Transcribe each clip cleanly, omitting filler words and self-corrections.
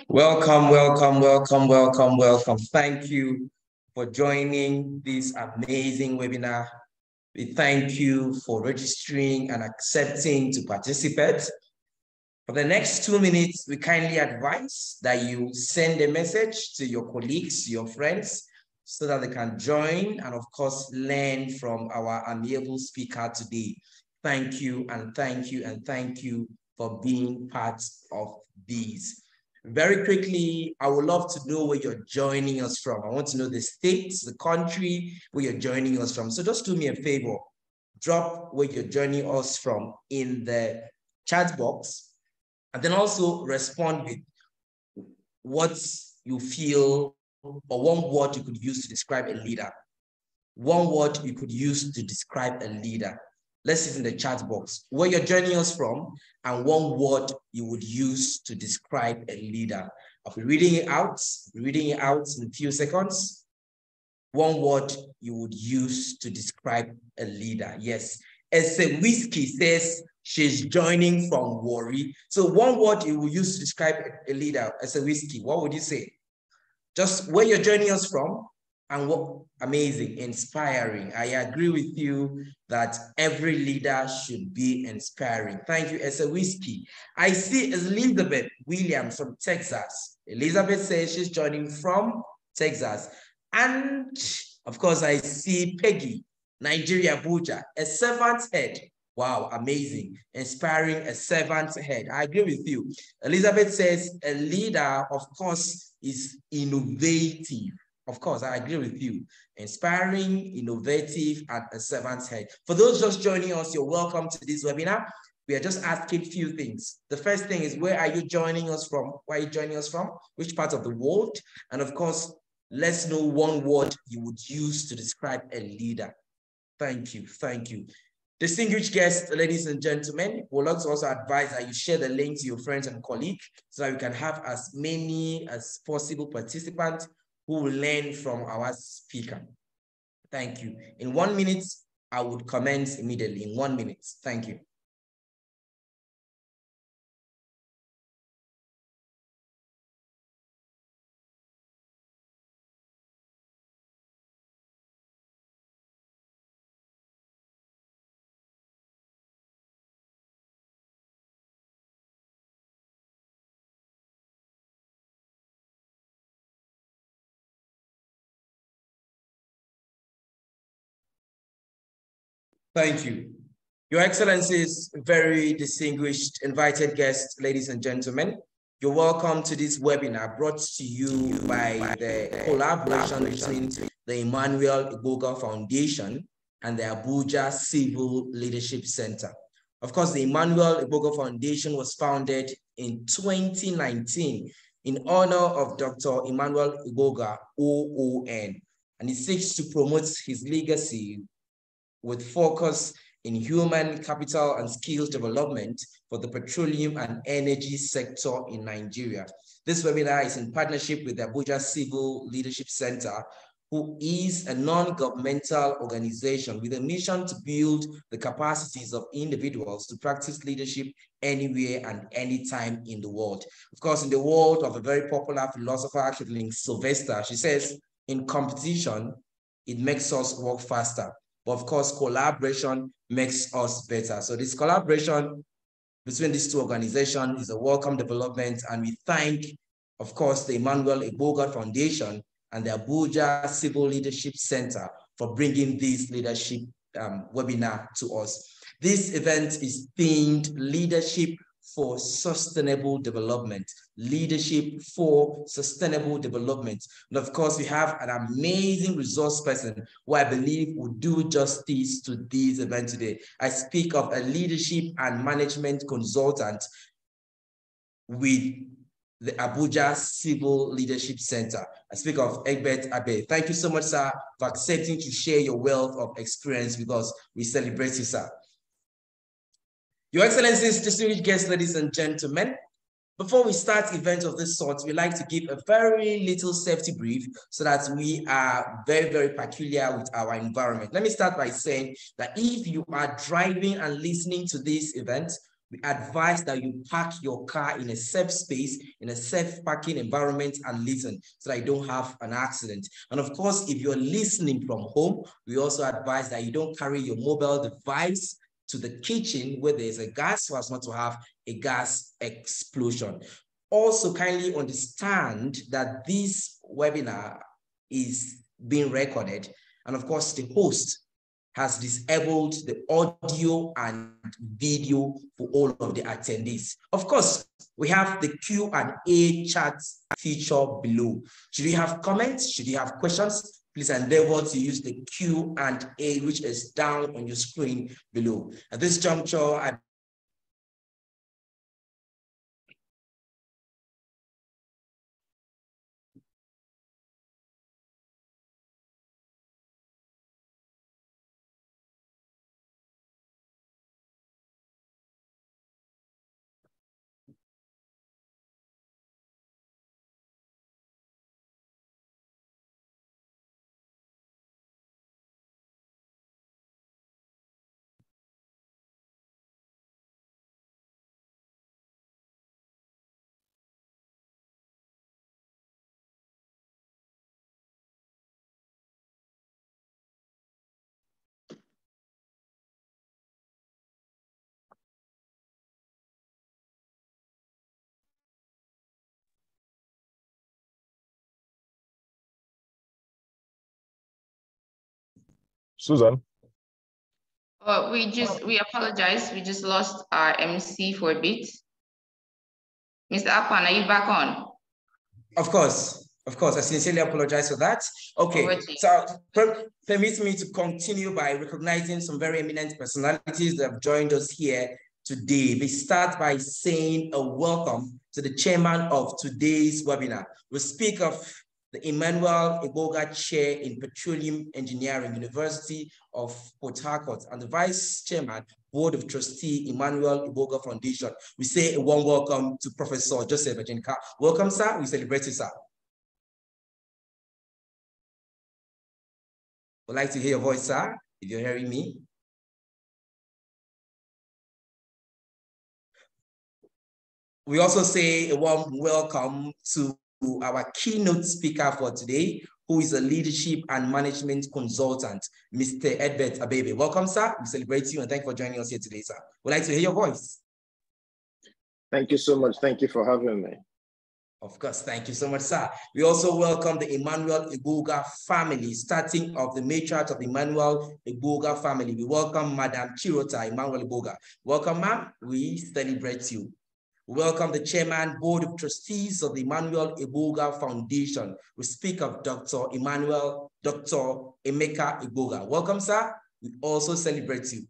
Welcome, welcome, welcome, welcome, welcome. Thank you for joining this amazing webinar. We thank you for registering and accepting to participate. For the next 2 minutes, we kindly advise that you send a message to your colleagues, your friends, so that they can join and, of course, learn from our amiable speaker today. Thank you and thank you and thank you for being part of these. Very quickly, I would love to know where you're joining us from. I want to know the states, the country where you're joining us from. So just do me a favor, drop where you're joining us from in the chat box, and then also respond with what you feel or one word you could use to describe a leader. One word you could use to describe a leader. Let's see in the chat box where you're joining us from and one word you would use to describe a leader. I'll be reading it out in a few seconds. One word you would use to describe a leader. Yes. Ese Whiskey says she's joining from Warri. So one word you will use to describe a leader, Ese Whiskey, what would you say? Just where you're joining us from and what amazing, inspiring. I agree with you that every leader should be inspiring. Thank you, Ese Whiskey. I see Elizabeth Williams from Texas. Elizabeth says she's joining from Texas. And of course, I see Peggy, Nigeria, Abuja, a servant's head. Wow, amazing. Inspiring, a servant's head. I agree with you. Elizabeth says a leader, of course, is innovative. Of course, I agree with you. Inspiring, innovative, and a servant's head. For those just joining us, you're welcome to this webinar. We are just asking a few things. The first thing is, where are you joining us from? Where are you joining us from? Which part of the world? And of course, let's know one word you would use to describe a leader. Thank you. Thank you. Distinguished guests, ladies and gentlemen, we'd like to also advise that you share the link to your friends and colleagues so that we can have as many as possible participants who will learn from our speaker. Thank you. In 1 minute, I would commence immediately. In 1 minute. Thank you. Thank you. Your Excellencies, very distinguished invited guests, ladies and gentlemen, you're welcome to this webinar brought to you by the collaboration between the Emmanuel Egbogah Foundation and the Abuja Civil Leadership Center. Of course, the Emmanuel Egbogah Foundation was founded in 2019 in honor of Dr. Emmanuel Egbogah, OON, and it seeks to promote his legacy with focus in human capital and skills development for the petroleum and energy sector in Nigeria. This webinar is in partnership with the Abuja Civil Leadership Center, who is a non-governmental organization with a mission to build the capacities of individuals to practice leadership anywhere and anytime in the world. Of course, in the world of a very popular philosopher, Sylvester, she says, in competition, it makes us work faster. But of course, collaboration makes us better. So this collaboration between these two organizations is a welcome development. And we thank, of course, the Emmanuel Egbogah Foundation and the Abuja Civil Leadership Center for bringing this leadership webinar to us. This event is themed Leadership for sustainable development. Leadership for sustainable development. And of course, we have an amazing resource person who I believe will do justice to this event today. I speak of a leadership and management consultant with the Abuja Civil Leadership Center. I speak of Egbogah. Thank you so much, sir, for accepting to share your wealth of experience with us. We celebrate you, sir. Your Excellencies, distinguished guests, ladies and gentlemen, before we start events of this sort, we like to give a very little safety brief so that we are very, very peculiar with our environment. Let me start by saying that if you are driving and listening to this event, we advise that you park your car in a safe space, in a safe parking environment, and listen so that you don't have an accident. And of course, if you're listening from home, we also advise that you don't carry your mobile device to the kitchen where there's a gas so as not to have a gas explosion. Also, kindly understand that this webinar is being recorded. And of course, the host has disabled the audio and video for all of the attendees. Of course, we have the Q&A chat feature below. Should you have comments? Should you have questions? Please endeavor to use the Q&A, which is down on your screen below. At this juncture, Susan. We apologize. We just lost our MC for a bit. Mr. Akpan, are you back on? Of course. I sincerely apologize for that. Okay, so permit me to continue by recognizing some very eminent personalities that have joined us here today. We start by saying a welcome to the chairman of today's webinar. We speak of the Emmanuel Egbogah Chair in Petroleum Engineering, University of Port Harcourt, and the Vice Chairman, Board of Trustee, Emmanuel Egbogah Foundation. We say a warm welcome to Professor Joseph Ajinka. Welcome, sir. We celebrate you, sir. I'd like to hear your voice, sir, if you're hearing me. We also say a warm welcome to our keynote speaker for today, who is a leadership and management consultant, Mr. Egbogah. Welcome, sir. We celebrate you and thank you for joining us here today, sir. We'd like to hear your voice. Thank you so much. Thank you for having me. Of course, thank you so much, sir. We also welcome the Emmanuel Egbogah family, starting of the matriarch of the Emmanuel Egbogah family. We welcome Madam Chirota Emmanuel Egbogah. Welcome, ma'am. We celebrate you. Welcome the Chairman, Board of Trustees of the Emmanuel Egbogah Foundation. We speak of Dr. Emeka Egbogah. Welcome, sir. We also celebrate you.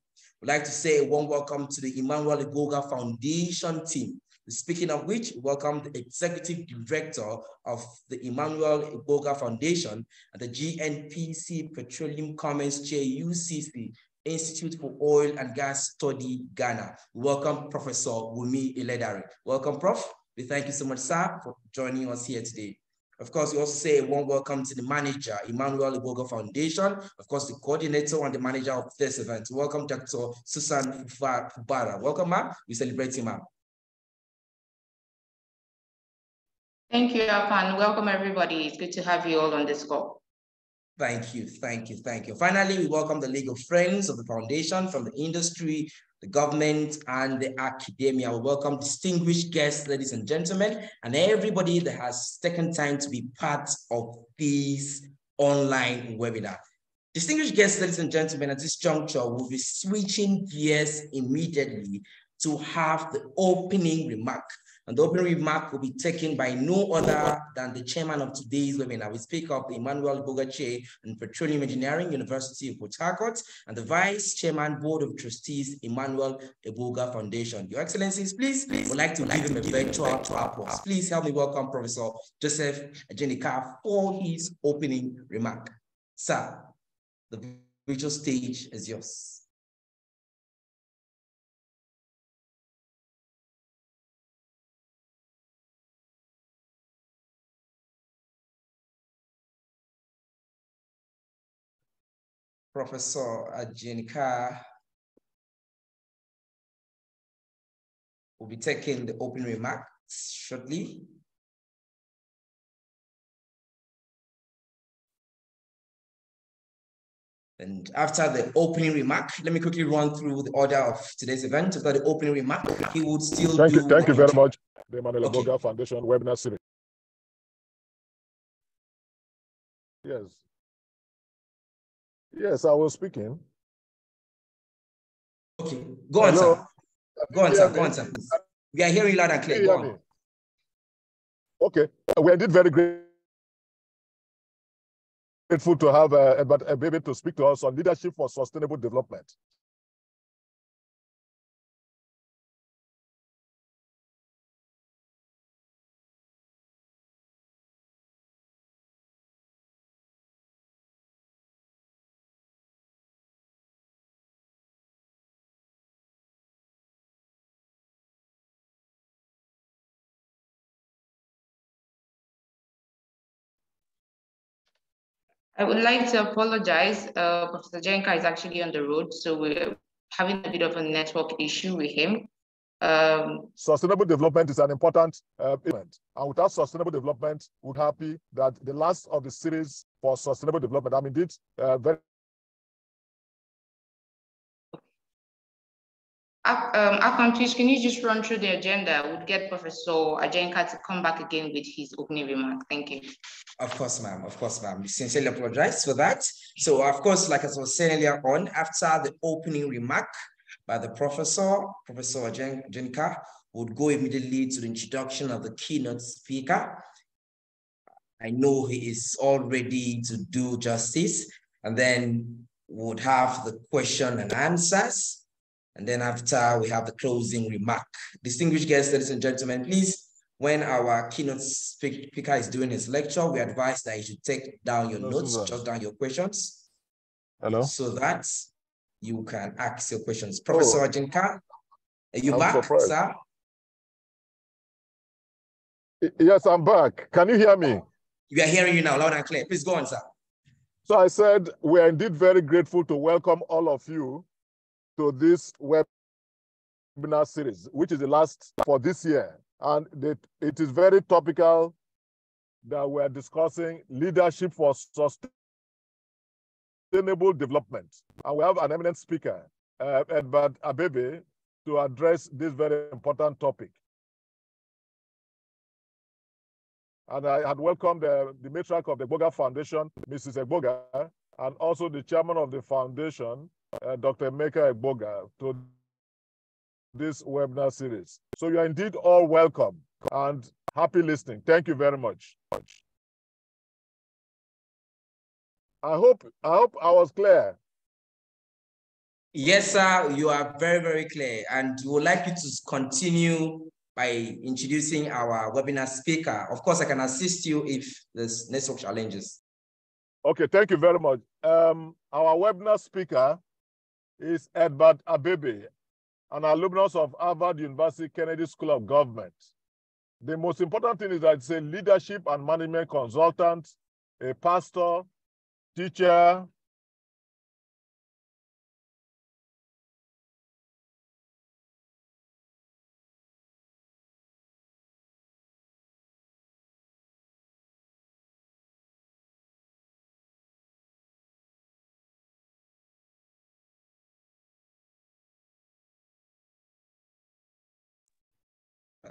We'd like to say a warm welcome to the Emmanuel Egbogah Foundation team. Speaking of which, welcome the Executive Director of the Emmanuel Egbogah Foundation and the GNPC Petroleum Commons Chair, UCC, Institute for Oil and Gas Study, Ghana. Welcome, Professor Wumi Iledari. Welcome, Prof. We thank you so much, sir, for joining us here today. Of course, we also say a warm welcome to the manager, Emmanuel Egbogah Foundation, of course, the coordinator and the manager of this event. Welcome, Dr. Susan Fubara. Welcome, ma'am. We celebrate you, ma'am. Thank you, Akpan. Welcome, everybody. It's good to have you all on this call. Thank you. Finally, we welcome the legal friends of the foundation from the industry, the government, and the academia. We welcome distinguished guests, ladies and gentlemen, and everybody that has taken time to be part of this online webinar. Distinguished guests, ladies and gentlemen, at this juncture, we'll be switching gears immediately to have the opening remark. And the opening remark will be taken by no other than the chairman of today's webinar. We speak of the Emmanuel Egbogah Chair in Petroleum Engineering, University of Port Harcourt, and the Vice Chairman, Board of Trustees, Emmanuel Egbogah Foundation. Your Excellencies, please, would like to give him a virtual applause. Please help me welcome Professor Joseph Egbogah for his opening remark. Sir, the virtual stage is yours. Professor Egbogah will be taking the opening remarks shortly. And after the opening remark, let me quickly run through the order of today's event. After the opening remark, he would still Thank you very much, the Emmanuel Egbogah Foundation webinar series. Yes, I was speaking. Okay, go on, sir. Go on, sir. Go on, sir. We are hearing loud and clear. Go on. Okay, we are indeed very grateful to have Ebebe to speak to us on leadership for sustainable development. I would like to apologize. Professor Jenka is actually on the road, so we're having a bit of a network issue with him. Sustainable development is an important event. And without sustainable development, we're happy that the last of the series for sustainable development, I'm indeed very... Akon, please, can you just run through the agenda? We'll get Professor Ajenka to come back again with his opening remark. Thank you. Of course, ma'am. Of course, ma'am. We sincerely apologize for that. So, of course, like I was saying earlier on, after the opening remark by the Professor Ajenka, would go immediately to the introduction of the keynote speaker. I know he is all ready to do justice, and then would have the question and answers. And then after, we have the closing remark. Distinguished guests, ladies and gentlemen, please, when our keynote speaker is doing his lecture, we advise that you should take down your notes, jot down your questions. Hello? So that you can ask your questions. Professor Ajenka, are you back, surprised. sir? Yes, I'm back. Can you hear me? We are hearing you now, loud and clear. Please go on, sir. So I said, we are indeed very grateful to welcome all of you to this webinar series, which is the last for this year. And it is very topical that we're discussing leadership for sustainable development. And we have an eminent speaker, Edward Abebe, to address this very important topic. And I had welcomed the matriarch of the Egbogah Foundation, Mrs. Egbogah, and also the chairman of the foundation, Dr. Egbogah, to this webinar series. So you are indeed all welcome and happy listening. Thank you very much. I hope I was clear. Yes, sir, you are very, very clear. And we would like you to continue by introducing our webinar speaker. Of course, I can assist you if there's network challenges. Okay, thank you very much. Our webinar speaker is Edward Abebe, an alumnus of Harvard University Kennedy School of Government. The most important thing is that it's a leadership and management consultant, a pastor, teacher,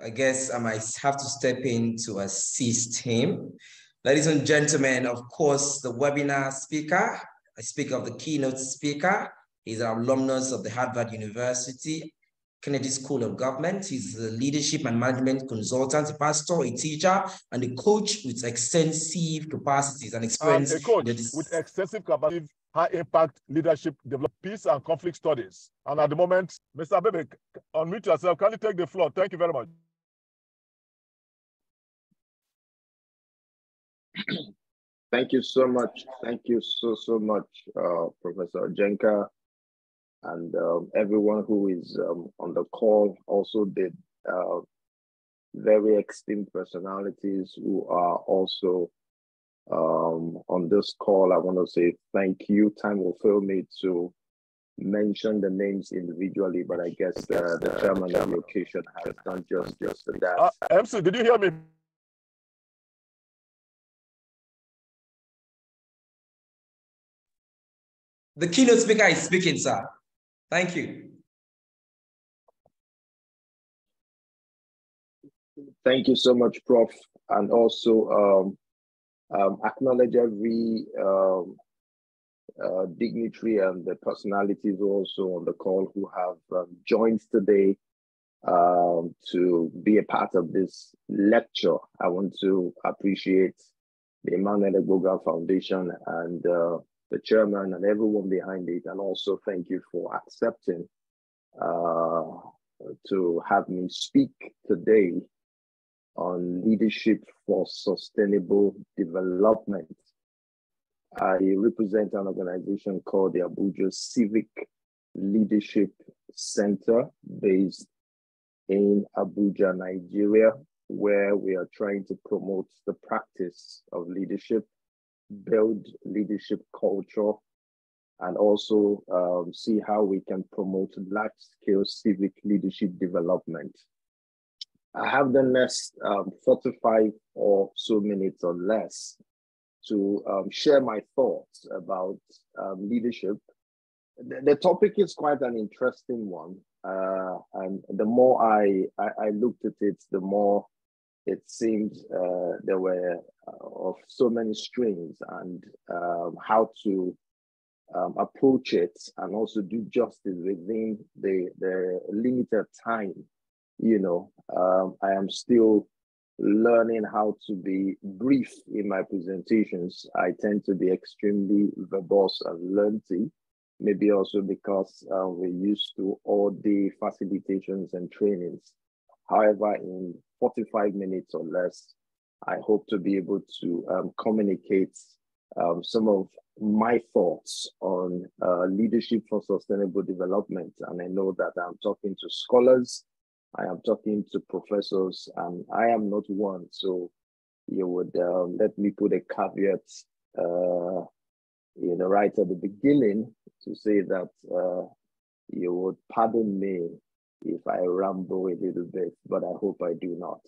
I guess I might have to step in to assist him. Ladies and gentlemen, of course, the webinar speaker, I speak of the keynote speaker, is an alumnus of the Harvard University Kennedy School of Government. He's a leadership and management consultant, a pastor, a teacher, and a coach with extensive capacities and experience. And a coach with extensive capacity, high impact leadership, develop peace and conflict studies. And at the moment, Mr. Abebe, unmute yourself. Can you take the floor? Thank you very much. Thank you so much. Thank you so much, Professor Jenka, and everyone who is on the call. Also the very esteemed personalities who are also on this call. I want to say thank you. Time will fail me to mention the names individually, but I guess the chairman of the occasion has done just that. MC, did you hear me? The keynote speaker is speaking, sir. Thank you. Thank you so much, Prof. And also acknowledge every dignitary and the personalities also on the call who have joined today to be a part of this lecture. I want to appreciate the Emmanuel Egbogah Foundation and the chairman and everyone behind it, and also thank you for accepting to have me speak today on leadership for sustainable development. I represent an organization called the Abuja Civic Leadership Center based in Abuja, Nigeria, where we are trying to promote the practice of leadership, build leadership culture, and also see how we can promote large-scale civic leadership development. I have the next 45 or so minutes or less to share my thoughts about leadership. The topic is quite an interesting one. And the more I looked at it, the more it seemed there were of so many strings, and how to approach it and also do justice within the limited time. You know, I am still learning how to be brief in my presentations. I tend to be extremely verbose and lengthy, maybe also because we're used to all-day facilitations and trainings. However, in 45 minutes or less, I hope to be able to communicate some of my thoughts on leadership for sustainable development. And I know that I'm talking to scholars, I am talking to professors, and I am not one. So you would let me put a caveat right at the beginning to say that you would pardon me if I ramble a little bit, but I hope I do not.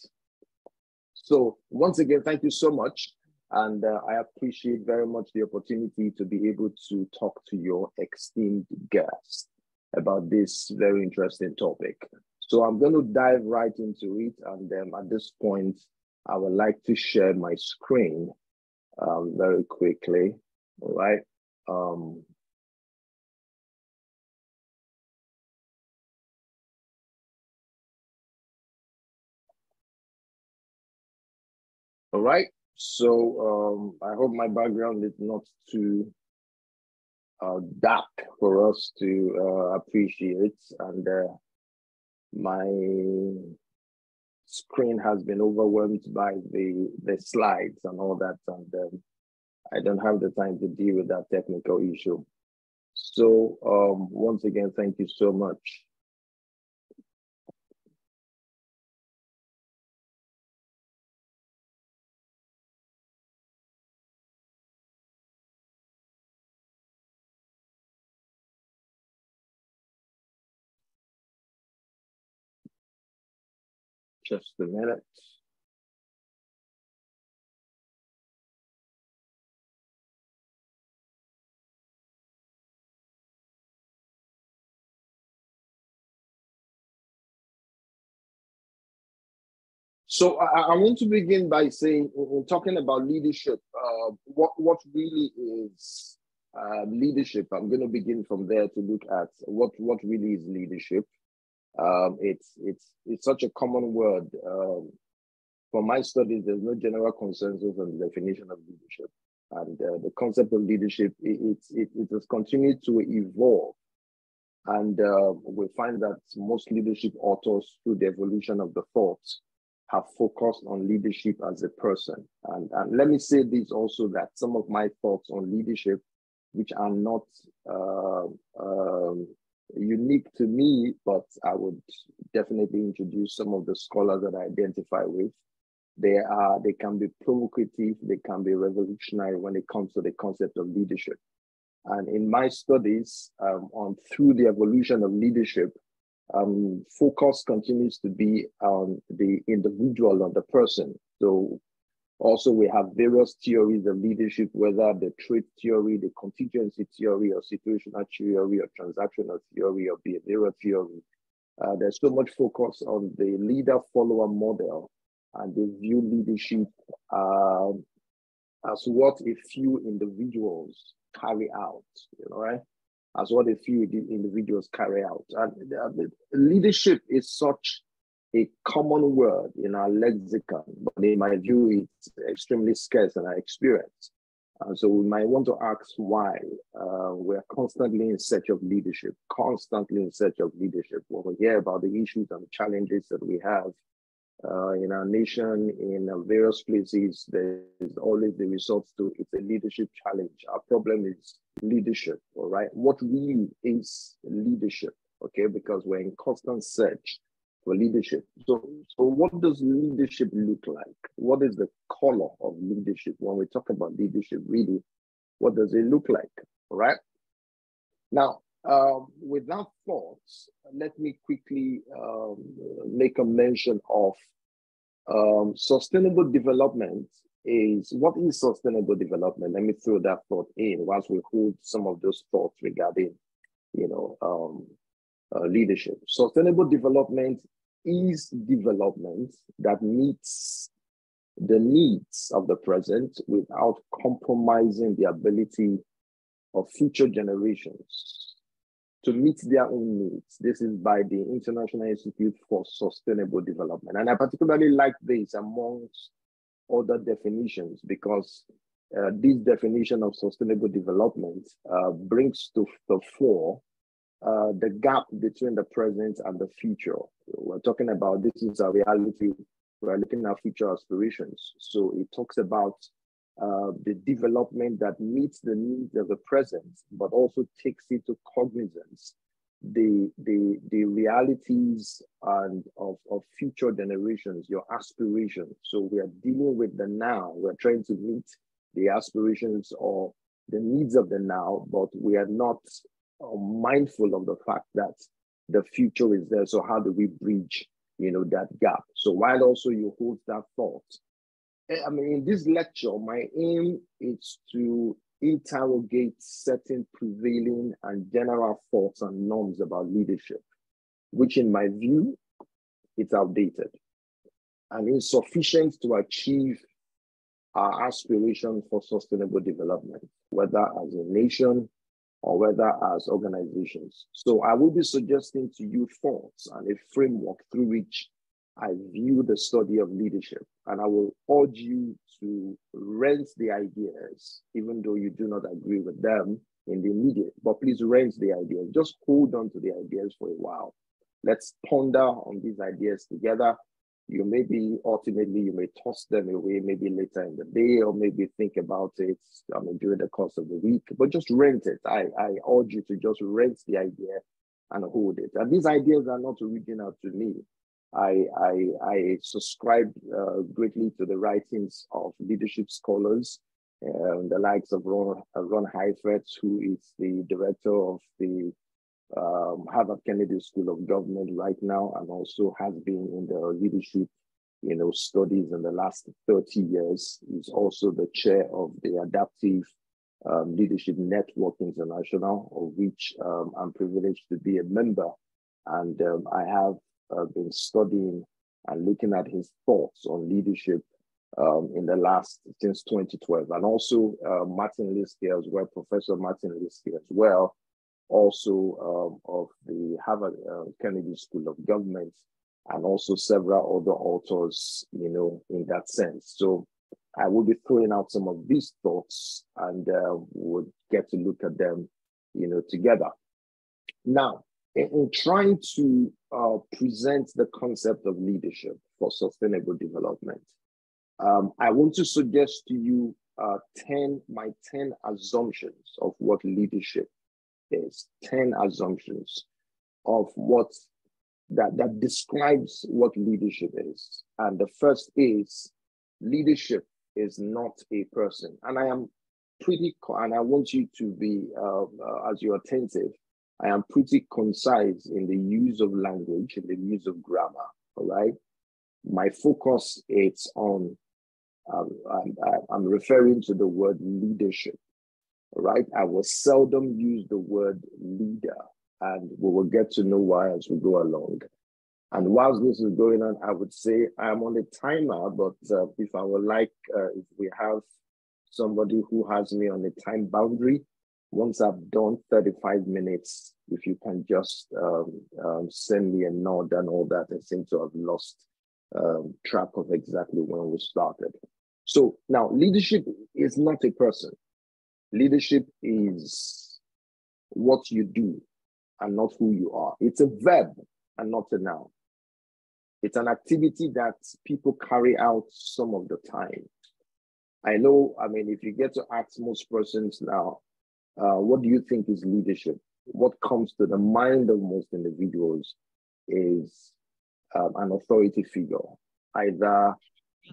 So once again, thank you so much. And I appreciate very much the opportunity to be able to talk to your esteemed guest about this very interesting topic. So I'm going to dive right into it. And at this point, I would like to share my screen very quickly. All right. All right. So I hope my background is not too dark for us to appreciate. And my screen has been overwhelmed by the slides and all that. And I don't have the time to deal with that technical issue. So once again, thank you so much. Just a minute. So I want to begin by saying, talking about leadership, what really is leadership? I'm going to begin from there to look at what really is leadership. It's such a common word. For my studies, there's no general consensus on the definition of leadership. And the concept of leadership, it has continued to evolve. And we find that most leadership authors, through the evolution of the thoughts, have focused on leadership as a person. And let me say this also, that some of my thoughts on leadership, which are not unique to me, but I would definitely introduce some of the scholars that I identify with. They can be provocative, they can be revolutionary when it comes to the concept of leadership. And in my studies through the evolution of leadership, focus continues to be on the individual, on the person. So also we have various theories of leadership, whether the trait theory, the contingency theory, or situational theory, or transactional theory, or behavioral theory. There's so much focus on the leader-follower model, and they view leadership as what a few individuals carry out, right? As what a few individuals carry out. And leadership is such a common word in our lexicon, but in my view, it's extremely scarce in our experience. So we might want to ask why we're constantly in search of leadership, When we hear about the issues and challenges that we have in our nation, in various places, there is always the results to it's a leadership challenge. Our problem is leadership, all right? What really is leadership, okay? Because we're in constant search for leadership. So what does leadership look like? What is the color of leadership? When we talk about leadership, really, what does it look like, all right? Now, without thoughts, let me quickly make a mention of sustainable development. What is sustainable development? Let me throw that thought in whilst we hold some of those thoughts regarding, leadership. Sustainable development is development that meets the needs of the present without compromising the ability of future generations to meet their own needs. This is by the International Institute for Sustainable Development. And I particularly like this amongst other definitions because this definition of sustainable development brings to the fore the gap between the present and the future. We're talking about this is a reality. We're looking at future aspirations. So it talks about the development that meets the needs of the present, but also takes into cognizance the realities and of future generations, your aspirations. So we are dealing with the now. We're trying to meet the aspirations or the needs of the now, but we are not mindful of the fact that the future is there. So how do we bridge, that gap? So while also you hold that thought, I mean, in this lecture, my aim is to interrogate certain prevailing and general thoughts and norms about leadership, which in my view, it's outdated and insufficient to achieve our aspiration for sustainable development, whether as a nation or whether as organizations. So I will be suggesting to you thoughts and a framework through which I view the study of leadership, and I will urge you to rent the ideas, even though you do not agree with them in the immediate, but please rent the ideas. Just hold on to the ideas for a while. Let's ponder on these ideas together. Ultimately, you may toss them away maybe later in the day, or maybe think about it during the course of the week, but just rent it. I urge you to just rent the idea and hold it. And these ideas are not original to me. I subscribe greatly to the writings of leadership scholars, the likes of Ron Heifetz, who is the director of the Harvard Kennedy School of Government right now, and also has been in the leadership, studies in the last 30 years. He's also the chair of the Adaptive Leadership Network International, of which I'm privileged to be a member. And I have been studying and looking at his thoughts on leadership since 2012. And also Martin Linsky as well, Professor Martin Linsky as well, also of the Harvard Kennedy School of Government, and also several other authors, in that sense. So I will be throwing out some of these thoughts, and we'll get to look at them, together. Now, in trying to present the concept of leadership for sustainable development, I want to suggest to you 10 assumptions of what leadership is, 10 assumptions of what that describes what leadership is. And the first is, leadership is not a person. And I want you to be, as you're attentive, I am pretty concise in the use of language, in the use of grammar, all right? My focus is on, I'm referring to the word leadership, all right? I will seldom use the word leader, and we will get to know why as we go along. And whilst this is going on, I would say I'm on a timer, but if I would like, if we have somebody who has me on a time boundary, once I've done 35 minutes, if you can just send me a nod and all that, I seem to have lost track of exactly when we started. So now, leadership is not a person. Leadership is what you do and not who you are. It's a verb and not a noun. It's an activity that people carry out some of the time. I know, if you get to ask most persons now, what do you think is leadership? What comes to the mind of most individuals is an authority figure, either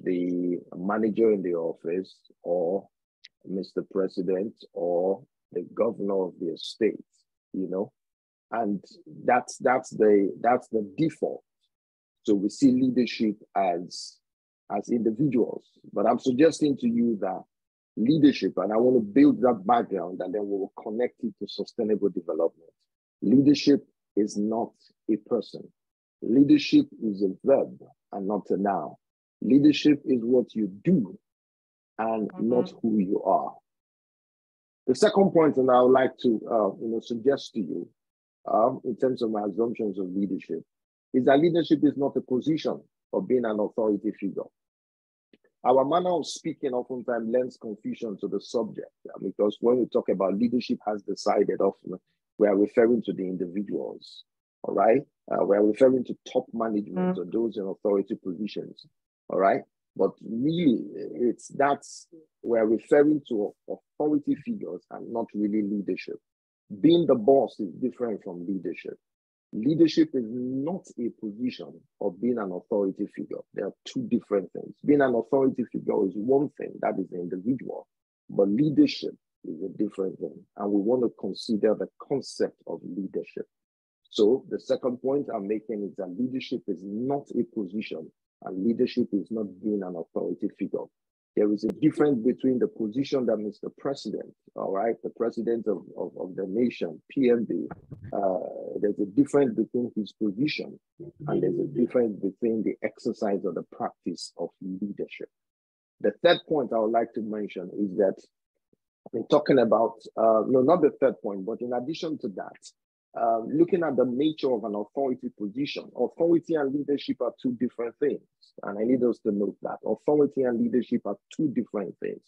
the manager in the office, or Mr. President, or the governor of the estate, and that's the default. So we see leadership as individuals, but I'm suggesting to you that leadership, and I want to build that background, and then we will connect it to sustainable development. Leadership is not a person. Leadership is a verb and not a noun. Leadership is what you do and not who you are. The second point, and I would like to suggest to you, in terms of my assumptions of leadership, is that leadership is not a position of being an authority figure. Our manner of speaking oftentimes lends confusion to the subject, because when we talk about leadership has decided, often we are referring to the individuals, all right? We are referring to top management or those in authority positions, all right? But really, we're referring to authority figures and not really leadership. Being the boss is different from leadership. Leadership is not a position of being an authority figure. There are two different things. Being an authority figure is one thing, that is the individual, but leadership is a different thing. And we want to consider the concept of leadership. So the second point I'm making is that leadership is not a position, and leadership is not being an authority figure. There is a difference between the position that Mr. President, all right, the president of the nation, PMB, there's a difference between his position, and there's a difference between the exercise or the practice of leadership. The third point I would like to mention is that in talking about, no, not the third point, but in addition to that, looking at the nature of an authority position, authority and leadership are two different things. And I need us to note that authority and leadership are two different things.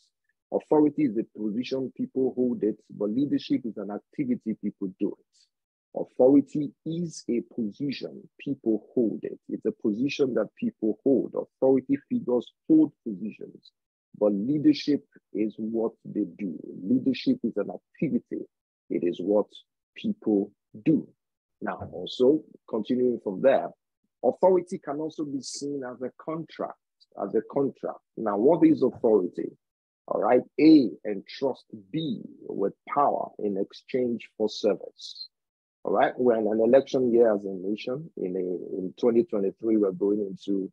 Authority is a position, people hold it, but leadership is an activity, people do it. Authority is a position, people hold it. It's a position that people hold. Authority figures hold positions, but leadership is what they do. Leadership is an activity. It is what people do. Now, also, continuing from there, authority can also be seen as a contract, Now, what is authority? All right, A, entrust B with power in exchange for service. All right, we're in an election year as a nation. In 2023, we're going into,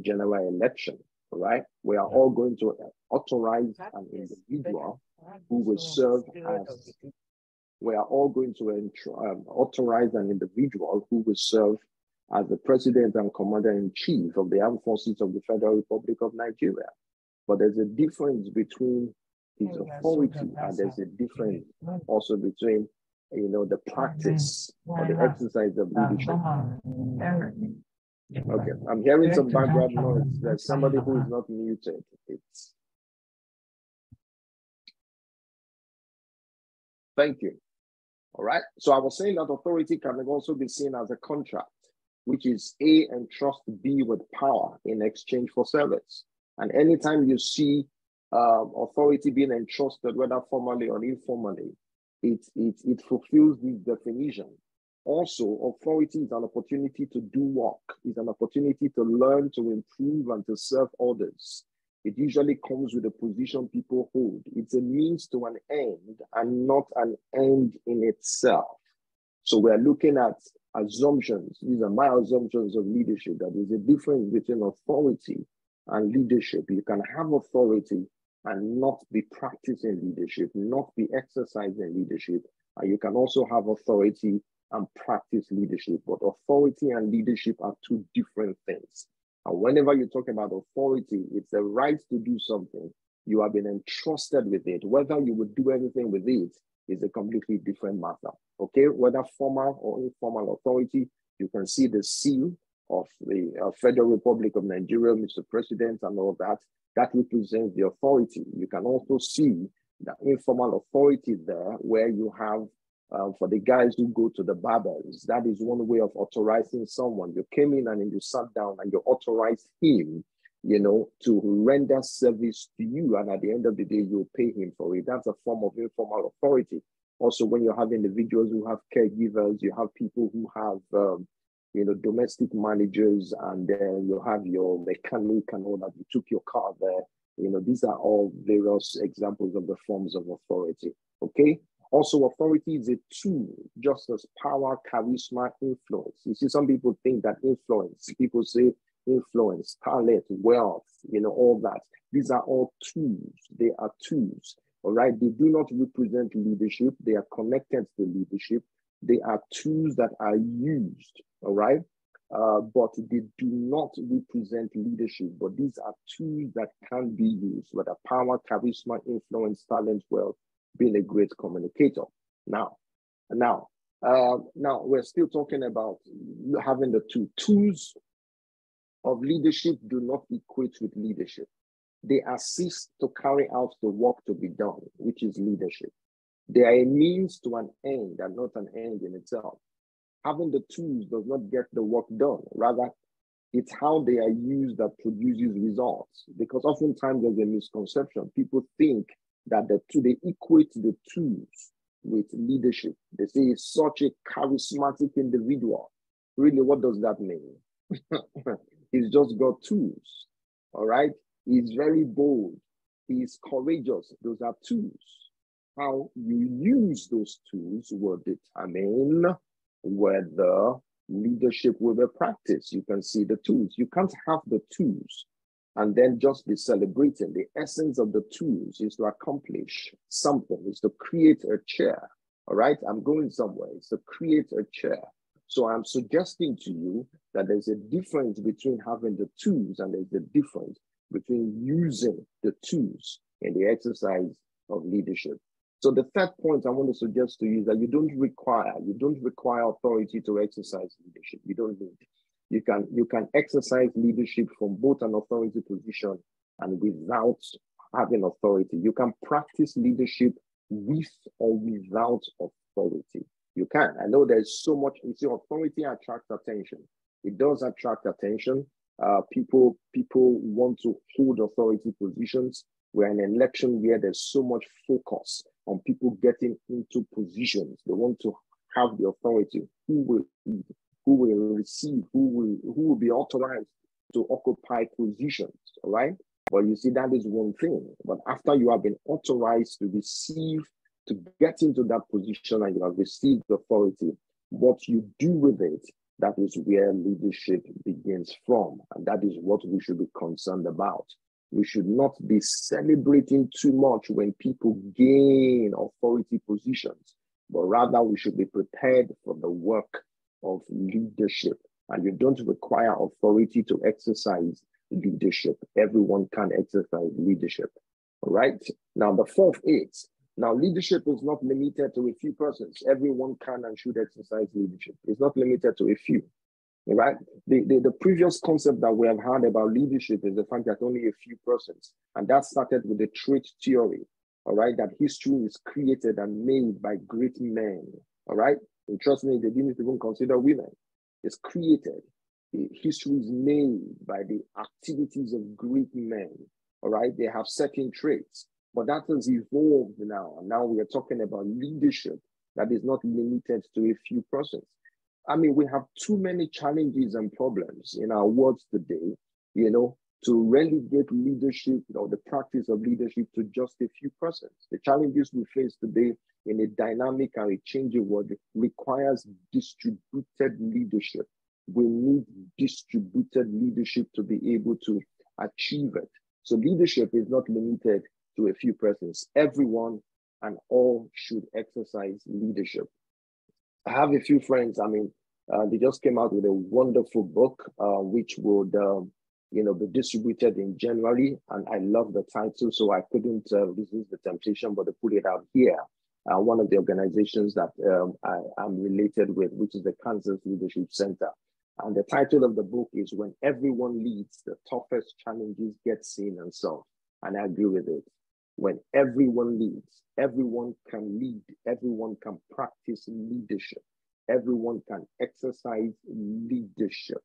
general election. All right, we are all going to authorize an individual who will serve as. We are all going to authorize an individual who will serve as the President and Commander-in-Chief of the Armed Forces of the Federal Republic of Nigeria. But there's a difference between his authority, and there's a difference also between the practice or the exercise of leadership. Okay, I'm hearing some background noise. There's somebody who is not muted. Thank you. All right. So I was saying that authority can also be seen as a contract, which is A, entrust B with power in exchange for service. And anytime you see authority being entrusted, whether formally or informally, it fulfills this definition. Also, authority is an opportunity to do work. It's an opportunity to learn, to improve, and to serve others. It usually comes with a position people hold. It's a means to an end and not an end in itself. So we're looking at assumptions. These are my assumptions of leadership. That there's a difference between authority and leadership. You can have authority and not be practicing leadership, not be exercising leadership. And you can also have authority and practice leadership. But authority and leadership are two different things. And whenever you talk about authority, it's the right to do something. You have been entrusted with it. Whether you would do anything with it is a completely different matter. Okay, whether formal or informal authority, you can see the seal of the Federal Republic of Nigeria, Mr. President, and all that. That represents the authority. You can also see the informal authority there, where you have for the guys who go to the barbers, that is one way of authorizing someone. You came in and you sat down and you authorized him, to render service to you. And at the end of the day, you pay him for it. That's a form of informal authority. Also, when you have individuals who have caregivers, you have people who have, domestic managers, and then you have your mechanic and all that. You took your car there. These are all various examples of the forms of authority. Okay. Also, authority is a tool, just as power, charisma, influence. You see, some people think that influence, people say influence, talent, wealth, all that. These are all tools. They are tools, all right? They do not represent leadership. They are connected to leadership. They are tools that are used, all right? But they do not represent leadership. But these are tools that can be used, whether power, charisma, influence, talent, wealth, being a great communicator. Now we're still talking about having the two tools of leadership. Do not equate with leadership. They assist to carry out the work to be done, which is leadership. They are a means to an end and not an end in itself. Having the tools does not get the work done. Rather, it's how they are used that produces results. Because oftentimes there's a misconception. People think that they equate the tools with leadership. They say it's such a charismatic individual. Really, what does that mean? He's just got tools, all right? He's very bold. He's courageous. Those are tools. How you use those tools will determine whether leadership will be practiced. You can see the tools. You can't have the tools and then just be celebrating. The essence of the tools is to accomplish something, is to create a chair, all right? I'm going somewhere, it's to create a chair. So I'm suggesting to you that there's a difference between having the tools and there's a difference between using the tools in the exercise of leadership. So the third point I want to suggest to you is that you don't require authority to exercise leadership. You don't need it. You can exercise leadership from both an authority position and without having authority. You can practice leadership with or without authority. You can. I know there's so much. You see, authority attracts attention. It does attract attention. People want to hold authority positions. We're in an election where there's so much focus on people getting into positions. They want to have the authority. Who will receive, who will be authorized to occupy positions, all right? But you see, that is one thing. But after you have been authorized to receive, to get into that position and you have received authority, what you do with it, that is where leadership begins from. And that is what we should be concerned about. We should not be celebrating too much when people gain authority positions, but rather we should be prepared for the work of leadership. And you don't require authority to exercise leadership. Everyone can exercise leadership. All right. Now, the fourth is Now, leadership is not limited to a few persons. Everyone can and should exercise leadership. It's not limited to a few, right? The previous concept that we have had about leadership is the fact that only a few persons, and that started with the trait theory, all right, that history is created and made by great men, all right? And trust me, they didn't even consider women. It's created. History is made by the activities of great men, all right? They have certain traits. But that has evolved now. And now we are talking about leadership that is not limited to a few persons. I mean, we have too many challenges and problems in our world today, you know, to relegate leadership or the practice of leadership to just a few persons. The challenges we face today in a dynamic and a changing world requires distributed leadership. We need distributed leadership to be able to achieve it. So leadership is not limited to a few persons. Everyone and all should exercise leadership. I have a few friends, I mean, they just came out with a wonderful book, which would, be distributed in January. And I love the title, so I couldn't resist the temptation, but to put it out here. One of the organizations that I'm related with, which is the Kansas Leadership Center. And the title of the book is When Everyone Leads, the Toughest Challenges Get Seen and Solved. And I agree with it. When everyone leads, everyone can lead, everyone can practice leadership, everyone can exercise leadership,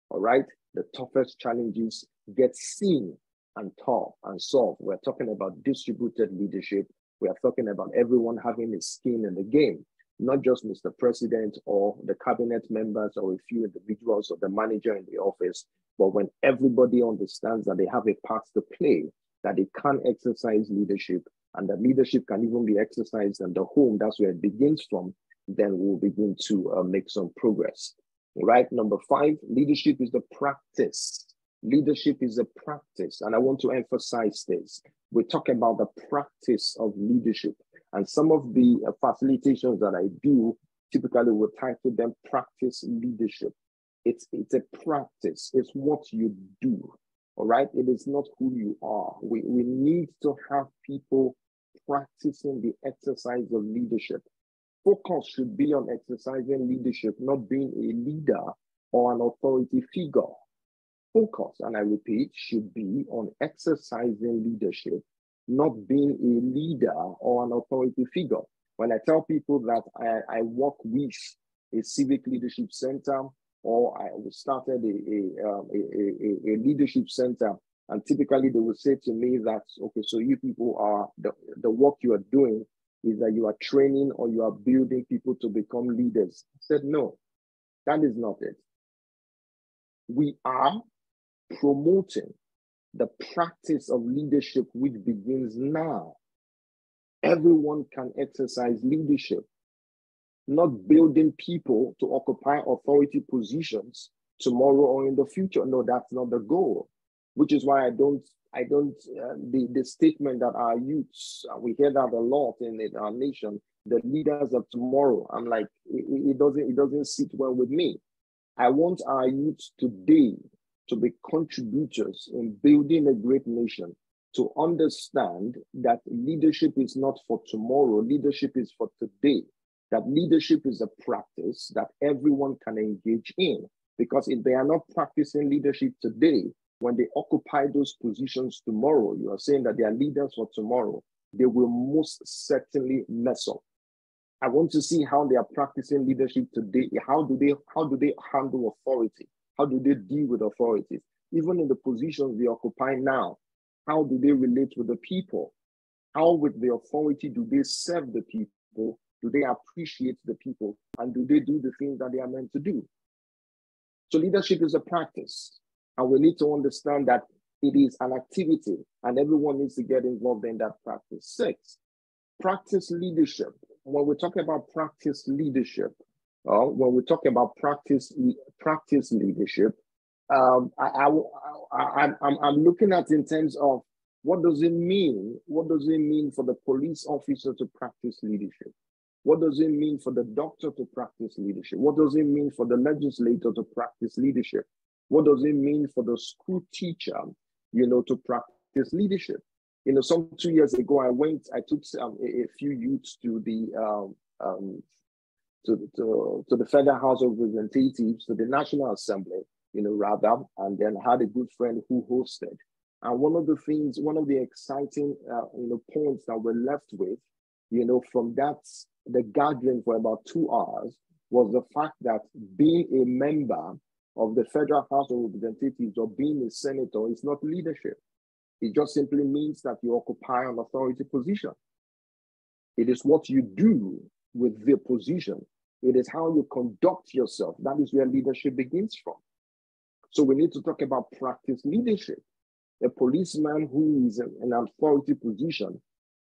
all right? The toughest challenges get seen and taught and solved. We're talking about distributed leadership. We are talking about everyone having a skin in the game, not just Mr. President or the cabinet members or a few individuals or the manager in the office, but when everybody understands that they have a part to play, that they can exercise leadership, and that leadership can even be exercised in the home. That's where it begins from. Then we'll begin to make some progress. Right? Number 5, leadership is the practice. Leadership is a practice. And I want to emphasize this. We talk about the practice of leadership. And some of the facilitations that I do typically will title them practice leadership. It's a practice. It's what you do. All right, it is not who you are. We need to have people practicing the exercise of leadership. Focus should be on exercising leadership, not being a leader or an authority figure. Focus, and I repeat, should be on exercising leadership, not being a leader or an authority figure. When I tell people that I work with a civic leadership center, or I started a leadership center, and typically they will say to me that, okay, so you people are, the work you are doing is that you are training or you are building people to become leaders. I said, no, that is not it. We are promoting the practice of leadership which begins now. Everyone can exercise leadership. Not building people to occupy authority positions tomorrow or in the future. No, that's not the goal. Which is why the statement that our youths, we hear that a lot in our nation, the leaders of tomorrow. I'm like, it doesn't sit well with me. I want our youths today to be contributors in building a great nation, to understand that leadership is not for tomorrow, leadership is for today. That leadership is a practice that everyone can engage in. Because if they are not practicing leadership today, when they occupy those positions tomorrow, you are saying that they are leaders for tomorrow, they will most certainly mess up. I want to see how they are practicing leadership today. How do they handle authority? How do they deal with authorities? Even in the positions they occupy now, how do they relate with the people? How with the authority do they serve the people? Do they appreciate the people? And do they do the things that they are meant to do? So leadership is a practice. And we need to understand that it is an activity and everyone needs to get involved in that practice. 6, practice leadership. When we talk about practice leadership, when we talk about practice leadership, I'm looking at in terms of what does it mean? What does it mean for the police officer to practice leadership? What does it mean for the doctor to practice leadership? What does it mean for the legislator to practice leadership? What does it mean for the school teacher, to practice leadership? You know, some 2 years ago, I took a few youths to the Federal House of Representatives, to the National Assembly, you know, rather, and then had a good friend who hosted. And one of the exciting, points that we're left with, you know, from the gathering for about 2 hours was the fact that being a member of the Federal House of Representatives or being a senator is not leadership. It just simply means that you occupy an authority position. It is what you do with the position. It is how you conduct yourself. That is where leadership begins from. So we need to talk about practice leadership. A policeman who is in an authority position,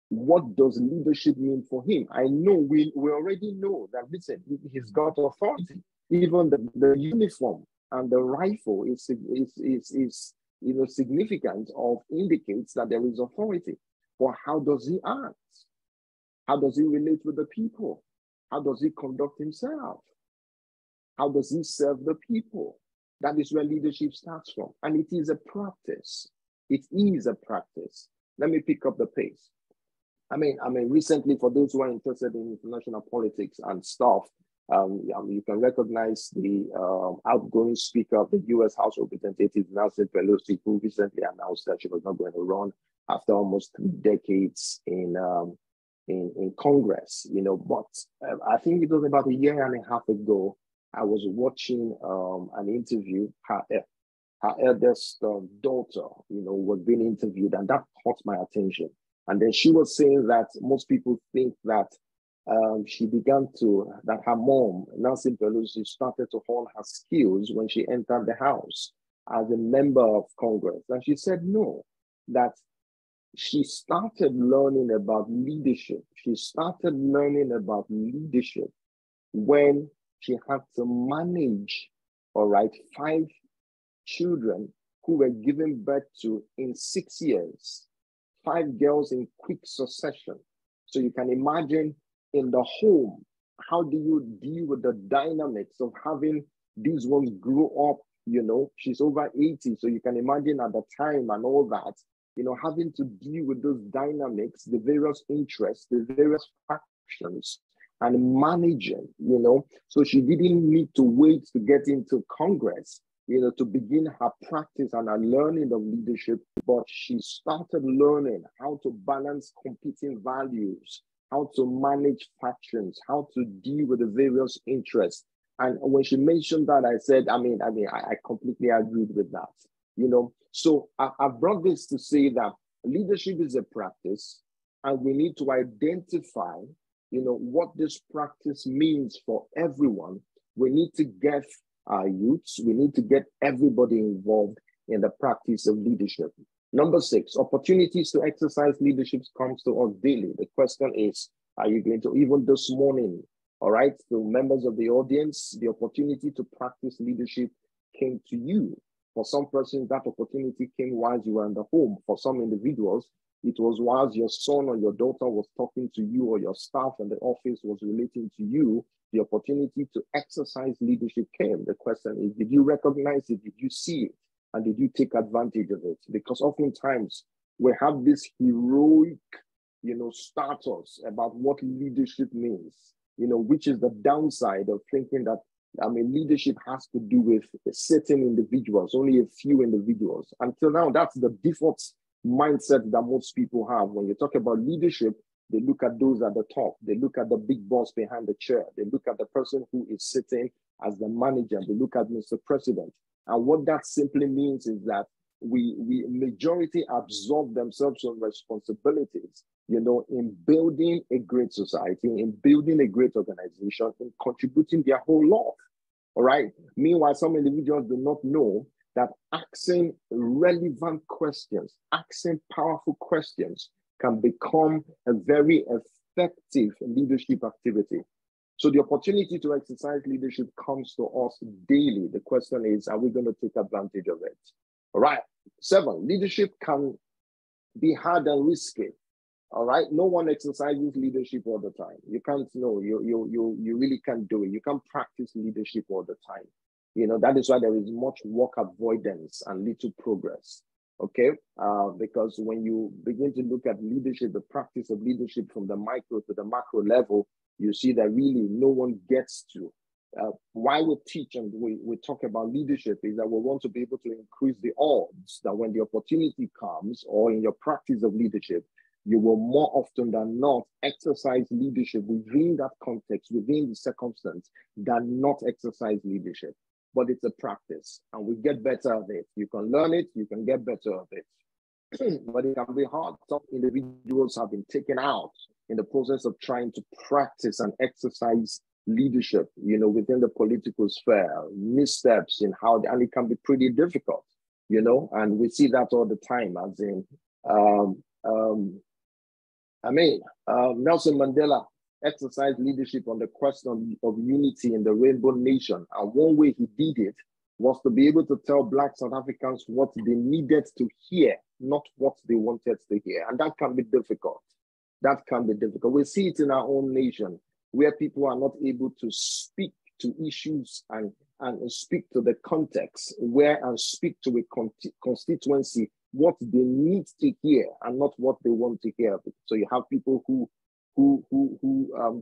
what does leadership mean for him? I know we already know that, listen, he's got authority. Even the uniform and the rifle is significant or indicates that there is authority. But how does he act? How does he relate with the people? How does he conduct himself? How does he serve the people? That is where leadership starts from. And it is a practice. It is a practice. Let me pick up the pace. I mean, recently, for those who are interested in international politics and stuff, you can recognize the outgoing Speaker of the U.S. House of Representatives, Nancy Pelosi, who recently announced that she was not going to run after almost 3 decades in Congress. You know, but I think it was about 1.5 years ago, I was watching an interview. Her eldest daughter, you know, was being interviewed, and that caught my attention. And then she was saying that most people think that that her mom, Nancy Pelosi, started to hone her skills when she entered the House as a member of Congress. And she said no, that she started learning about leadership. She started learning about leadership when she had to manage, 5 children who were given birth to in 6 years, 5 girls in quick succession. So you can imagine in the home, how do you deal with the dynamics of having these ones grow up? You know, she's over 80, so you can imagine at the time and all that, you know, having to deal with those dynamics, the various interests, the various factions, and managing, you know. So she didn't need to wait to get into Congress, you know, to begin her practice and her learning of leadership, but she started learning how to balance competing values, how to manage factions, how to deal with the various interests. And when she mentioned that, I said, I completely agreed with that, you know. So I brought this to say that leadership is a practice, and we need to identify, you know, what this practice means for everyone. We need to get our youths, we need to get everybody involved in the practice of leadership. Number 6, opportunities to exercise leadership comes to us daily. The question is, are you going to, even this morning, all right, to members of the audience, the opportunity to practice leadership came to you. For some persons, that opportunity came while you were in the home. For some individuals, it was while your son or your daughter was talking to you, or your staff in the office was relating to you. The opportunity to exercise leadership came. The question is, did you recognize it? Did you see it? And did you take advantage of it? Because oftentimes we have this heroic, you know, status about what leadership means, you know, which is the downside of thinking that, leadership has to do with certain individuals, only a few individuals. Until now, that's the default mindset that most people have. When you talk about leadership, they look at those at the top. They look at the big boss behind the chair. They look at the person who is sitting as the manager. They look at Mr. President. And what that simply means is that we majority absorb themselves on responsibilities, you know, in building a great society, in building a great organization, in contributing their whole life. All right. Meanwhile, some individuals do not know that asking relevant questions, asking powerful questions can become a very effective leadership activity. So the opportunity to exercise leadership comes to us daily. The question is, are we going to take advantage of it? All right. 7, leadership can be hard and risky. All right. No one exercises leadership all the time. You can't know. You really can't do it. You can't practice leadership all the time. You know, that is why there is much work avoidance and little progress. okay? Because when you begin to look at leadership, the practice of leadership from the micro to the macro level, you see that really no one gets to. Why we teach and we talk about leadership is that we want to be able to increase the odds that when the opportunity comes, or in your practice of leadership, you will more often than not exercise leadership within that context, within the circumstance, than not exercise leadership. But it's a practice, and we get better at it. You can learn it, you can get better at it. But it can be hard. Some individuals have been taken out in the process of trying to practice and exercise leadership, within the political sphere, missteps in how, and it can be pretty difficult, and we see that all the time, as in, Nelson Mandela exercised leadership on the question of unity in the Rainbow Nation. And one way he did it was to be able to tell Black South Africans what they needed to hear, not what they wanted to hear. And that can be difficult. That can be difficult. We see it in our own nation, where people are not able to speak to issues and speak to the context, and speak to a constituency what they need to hear and not what they want to hear. So you have people who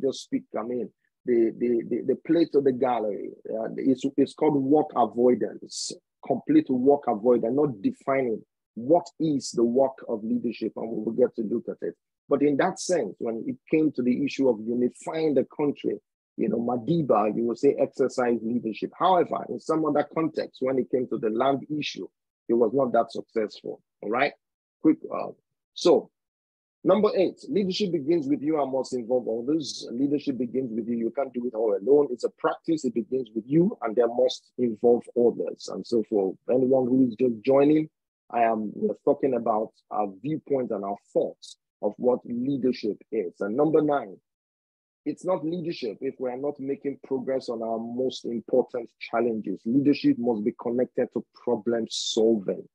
just speak. They play to the gallery. It's called work avoidance, complete work avoidance, not defining what is the work of leadership, and we will get to look at it. But in that sense, when it came to the issue of unifying the country, Madiba, you will say exercise leadership. However, in some other context, when it came to the land issue, it was not that successful. All right, quick. So, number 8, leadership begins with you and must involve others. Leadership begins with you. You can't do it all alone. It's a practice. It begins with you, and there must involve others. And so, for anyone who is just joining, we're talking about our viewpoint and our thoughts of what leadership is. And number 9, it's not leadership if we are not making progress on our most important challenges. Leadership must be connected to problem solving.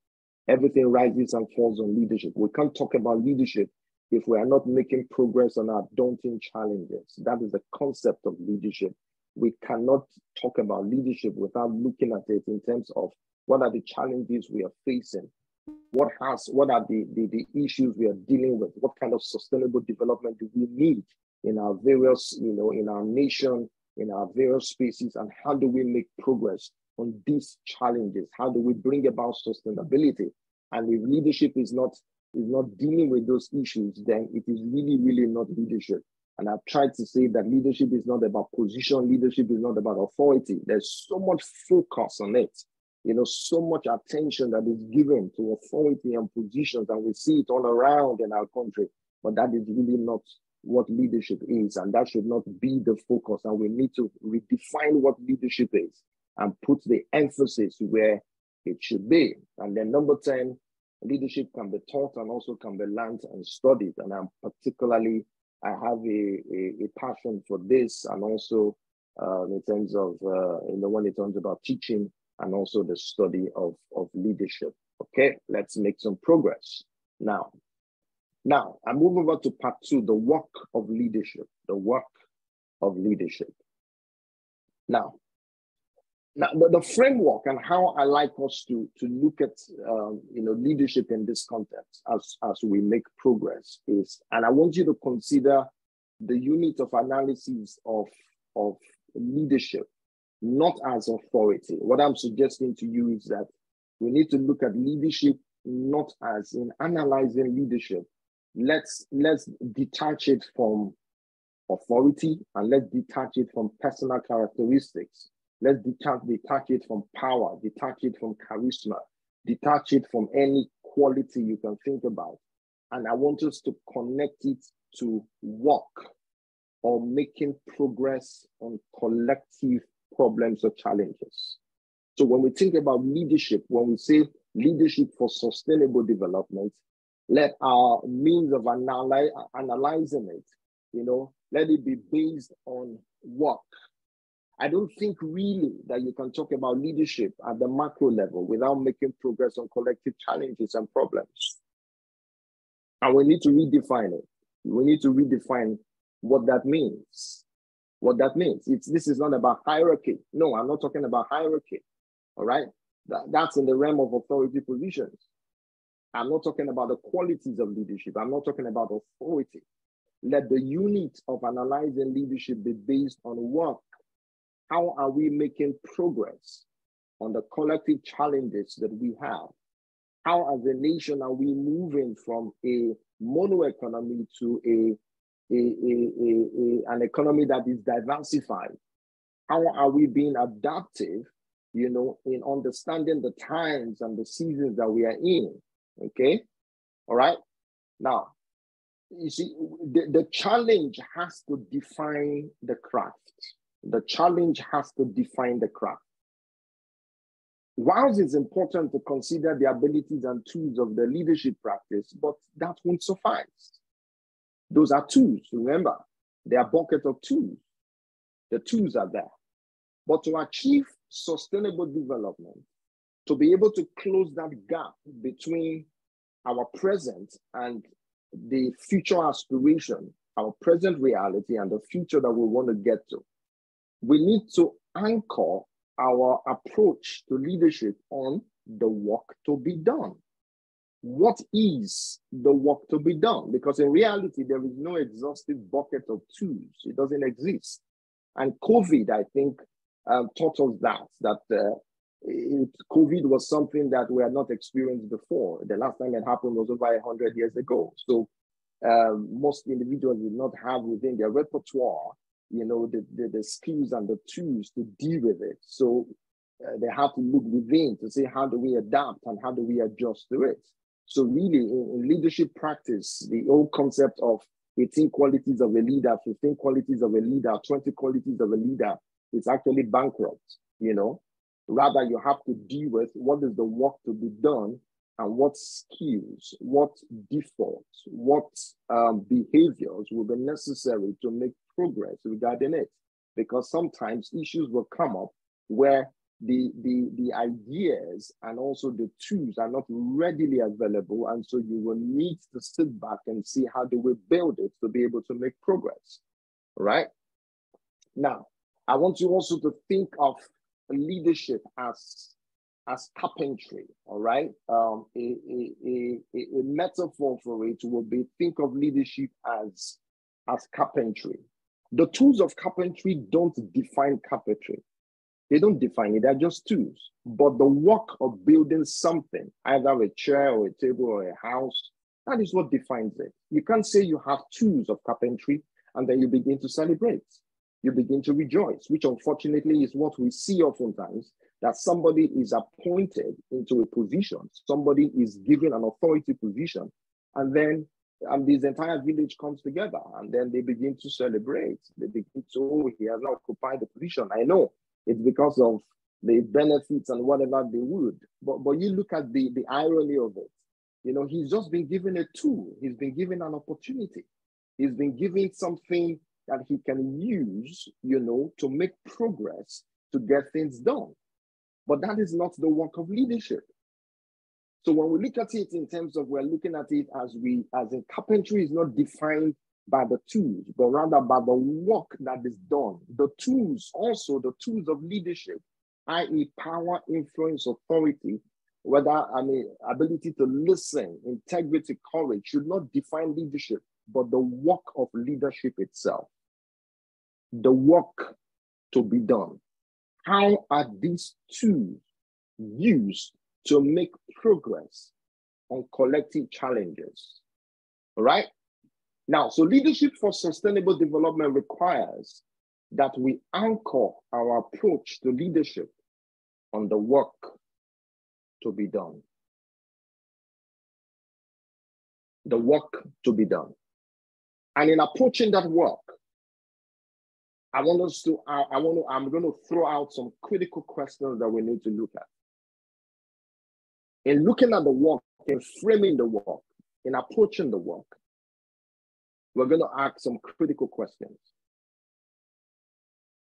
Everything rises and falls on leadership. We can't talk about leadership if we are not making progress on our daunting challenges. That is the concept of leadership. We cannot talk about leadership without looking at it in terms of what are the challenges we are facing. What are the issues we are dealing with? What kind of sustainable development do we need in our various, in our nation, in our various spaces, and how do we make progress on these challenges? How do we bring about sustainability? And if leadership is not dealing with those issues, then it is really, really not leadership. And I've tried to say that leadership is not about position. Leadership is not about authority. There's so much focus on it. So much attention that is given to authority and positions, and we see it all around in our country, but that is really not what leadership is, and that should not be the focus. And we need to redefine what leadership is and put the emphasis where it should be. And then number 10, leadership can be taught and also can be learned and studied. And I have a passion for this, and also in terms of, when it comes about teaching, and also the study of leadership. Okay, let's make some progress. Now, I move over to part 2, the work of leadership, the work of leadership. Now the framework and how I like us to look at, leadership in this context as we make progress is, and I want you to consider the unit of analysis of leadership, not as authority. What I'm suggesting to you is that we need to look at leadership not as in analyzing leadership. Let's detach it from authority, and let's detach it from personal characteristics. Let's detach it from power, detach it from charisma, detach it from any quality you can think about. And I want us to connect it to work or making progress on collective problems or challenges. So when we think about leadership, when we say leadership for sustainable development, let our means of analyzing it, let it be based on work. I don't think really that you can talk about leadership at the macro level without making progress on collective challenges and problems. And we need to redefine it. We need to redefine what that means. What that means. This is not about hierarchy. No, I'm not talking about hierarchy. All right? That's in the realm of authority positions. I'm not talking about the qualities of leadership. I'm not talking about authority. Let the unit of analyzing leadership be based on work. How are we making progress on the collective challenges that we have? How, as a nation, are we moving from a mono economy to an economy that is diversified? How are we being adaptive, in understanding the times and the seasons that we are in? Okay, all right. Now, you see, the challenge has to define the craft. The challenge has to define the craft. Whilst it's important to consider the abilities and tools of the leadership practice, but that won't suffice. Those are tools, remember. They are bucket of tools. The tools are there. But to achieve sustainable development, to be able to close that gap between our present and the future aspiration, our present reality and the future that we want to get to, we need to anchor our approach to leadership on the work to be done. What is the work to be done? Because in reality, there is no exhaustive bucket of tools. It doesn't exist. And COVID, I think, taught us that COVID was something that we had not experienced before. The last time it happened was over 100 years ago. So most individuals did not have within their repertoire, the skills and the tools to deal with it. So they have to look within to say, how do we adapt and how do we adjust to it? So really, in leadership practice, the old concept of 18 qualities of a leader, 15 qualities of a leader, 20 qualities of a leader, is actually bankrupt, Rather, you have to deal with what is the work to be done and what skills, what defaults, what behaviors will be necessary to make progress regarding it. Because sometimes issues will come up where the ideas and also the tools are not readily available. And so you will need to sit back and see how do we build it to be able to make progress, right? Now, I want you also to think of leadership as carpentry, all right? A metaphor for it will be, think of leadership as carpentry. The tools of carpentry don't define carpentry. They don't define it, they're just tools. But the work of building something, either a chair or a table or a house, that is what defines it. You can't say you have tools of carpentry and then you begin to celebrate. You begin to rejoice, which unfortunately is what we see oftentimes, that somebody is appointed into a position, somebody is given an authority position, and then this entire village comes together, and then they begin to celebrate. They begin to, oh, he has now occupied the position. I know it's because of the benefits and whatever they would, but you look at the irony of it. He's just been given a tool. He's been given an opportunity. He's been given something that he can use, to make progress, to get things done. But that is not the work of leadership. So when we look at it in terms of, we're looking at it as in carpentry is not defined by the tools, but rather by the work that is done. The tools, also the tools of leadership, i.e. power, influence, authority, ability to listen, integrity, courage, should not define leadership, but the work of leadership itself. The work to be done. How are these tools used to make progress on collective challenges? All right? Now, so leadership for sustainable development requires that we anchor our approach to leadership on the work to be done. The work to be done. And in approaching that work, I'm going to throw out some critical questions that we need to look at. In looking at the work, in framing the work, in approaching the work, we're going to ask some critical questions.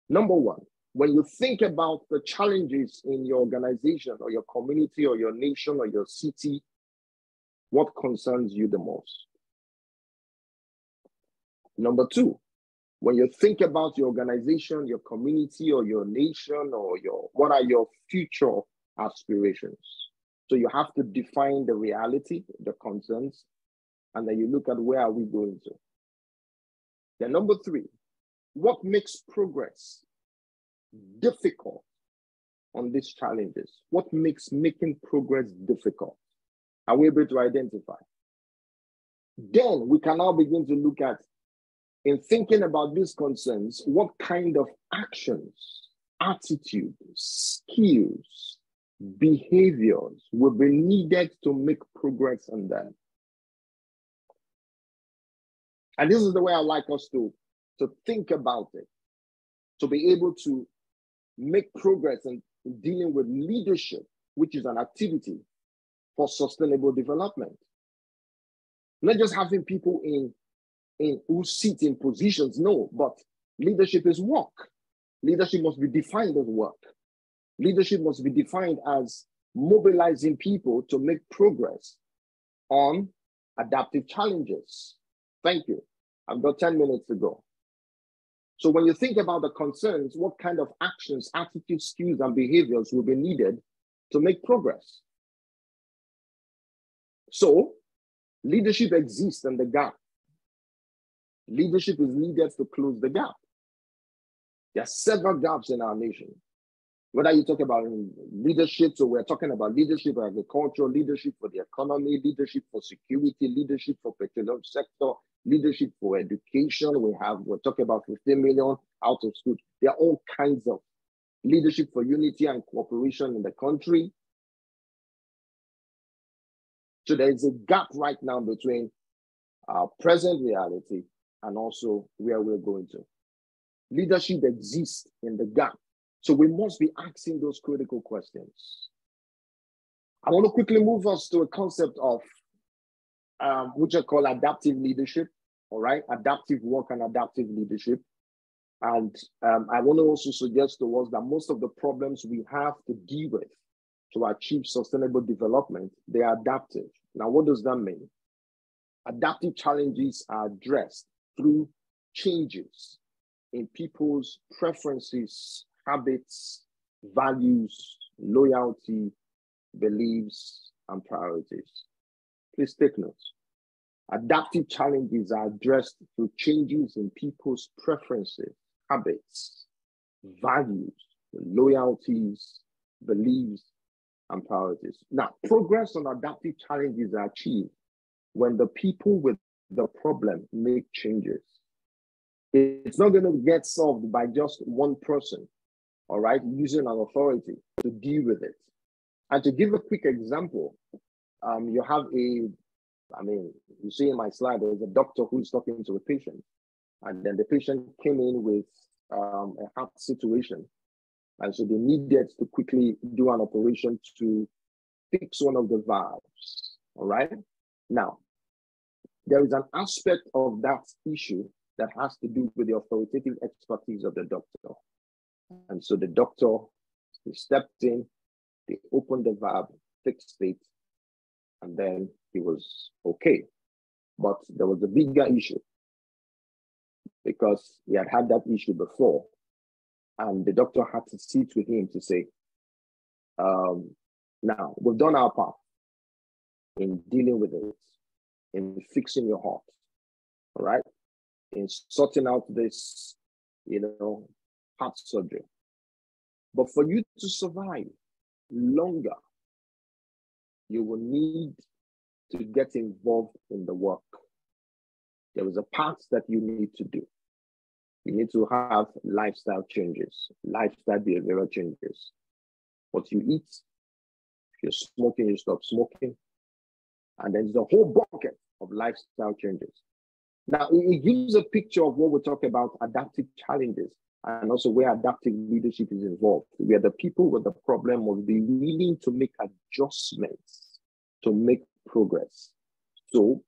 Number one, when you think about the challenges in your organization or your community or your nation or your city, what concerns you the most? Number two, when you think about your organization, your community, or your nation, or what are your future aspirations? So you have to define the reality, the concerns, and then you look at where are we going to. Then number 3, what makes progress difficult on these challenges? What makes making progress difficult? Are we able to identify? Then we can now begin to look at, in thinking about these concerns, what kind of actions, attitudes, skills, behaviors will be needed to make progress on them. And this is the way I like us to think about it, to be able to make progress in dealing with leadership, which is an activity for sustainable development. Not just having people in who sit in positions, no, but leadership is work. Leadership must be defined as work. Leadership must be defined as mobilizing people to make progress on adaptive challenges. Thank you. I've got 10 minutes to go. So when you think about the concerns, what kind of actions, attitudes, skills, and behaviors will be needed to make progress? So leadership exists in the gap. Leadership is needed to close the gap. There are several gaps in our nation. Whether you talk about leadership, so we're talking about leadership for agriculture, leadership for the economy, leadership for security, leadership for petroleum sector, leadership for education. We're talking about 15 million out of school. There are all kinds of leadership for unity and cooperation in the country. So there is a gap right now between our present reality and also where we're going to. Leadership exists in the gap. So we must be asking those critical questions. I want to quickly move us to a concept of which I call adaptive leadership, all right? Adaptive work and adaptive leadership. And I want to also suggest to us that most of the problems we have to deal with to achieve sustainable development, they are adaptive. Now, what does that mean? Adaptive challenges are addressed through changes in people's preferences, habits, values, loyalty, beliefs, and priorities. Please take notes. Adaptive challenges are addressed through changes in people's preferences, habits, values, loyalties, beliefs, and priorities. Now, progress on adaptive challenges are achieved when the people with the problem make changes. It's not going to get solved by just one person, all right, using an authority to deal with it. And to give a quick example, you have you see in my slide, there's a doctor who's talking to a patient, and then the patient came in with a heart situation. And so they needed to quickly do an operation to fix one of the valves, all right? Now, there is an aspect of that issue that has to do with the authoritative expertise of the doctor. And so the doctor, they stepped in, they opened the valve, fixed it, and then he was okay. But there was a bigger issue because he had that issue before. And the doctor had to sit with him to say, now, we've done our part in dealing with it, in fixing your heart, all right? In sorting out this, heart surgery. But for you to survive longer, you will need to get involved in the work. There is a part that you need to do. You need to have lifestyle changes, lifestyle behavioral changes. What you eat, if you're smoking, you stop smoking. And then there's a whole bucket of lifestyle changes. Now, it gives a picture of what we talk about adaptive challenges and also where adaptive leadership is involved, where the people with the problem will be willing to make adjustments to make progress. So,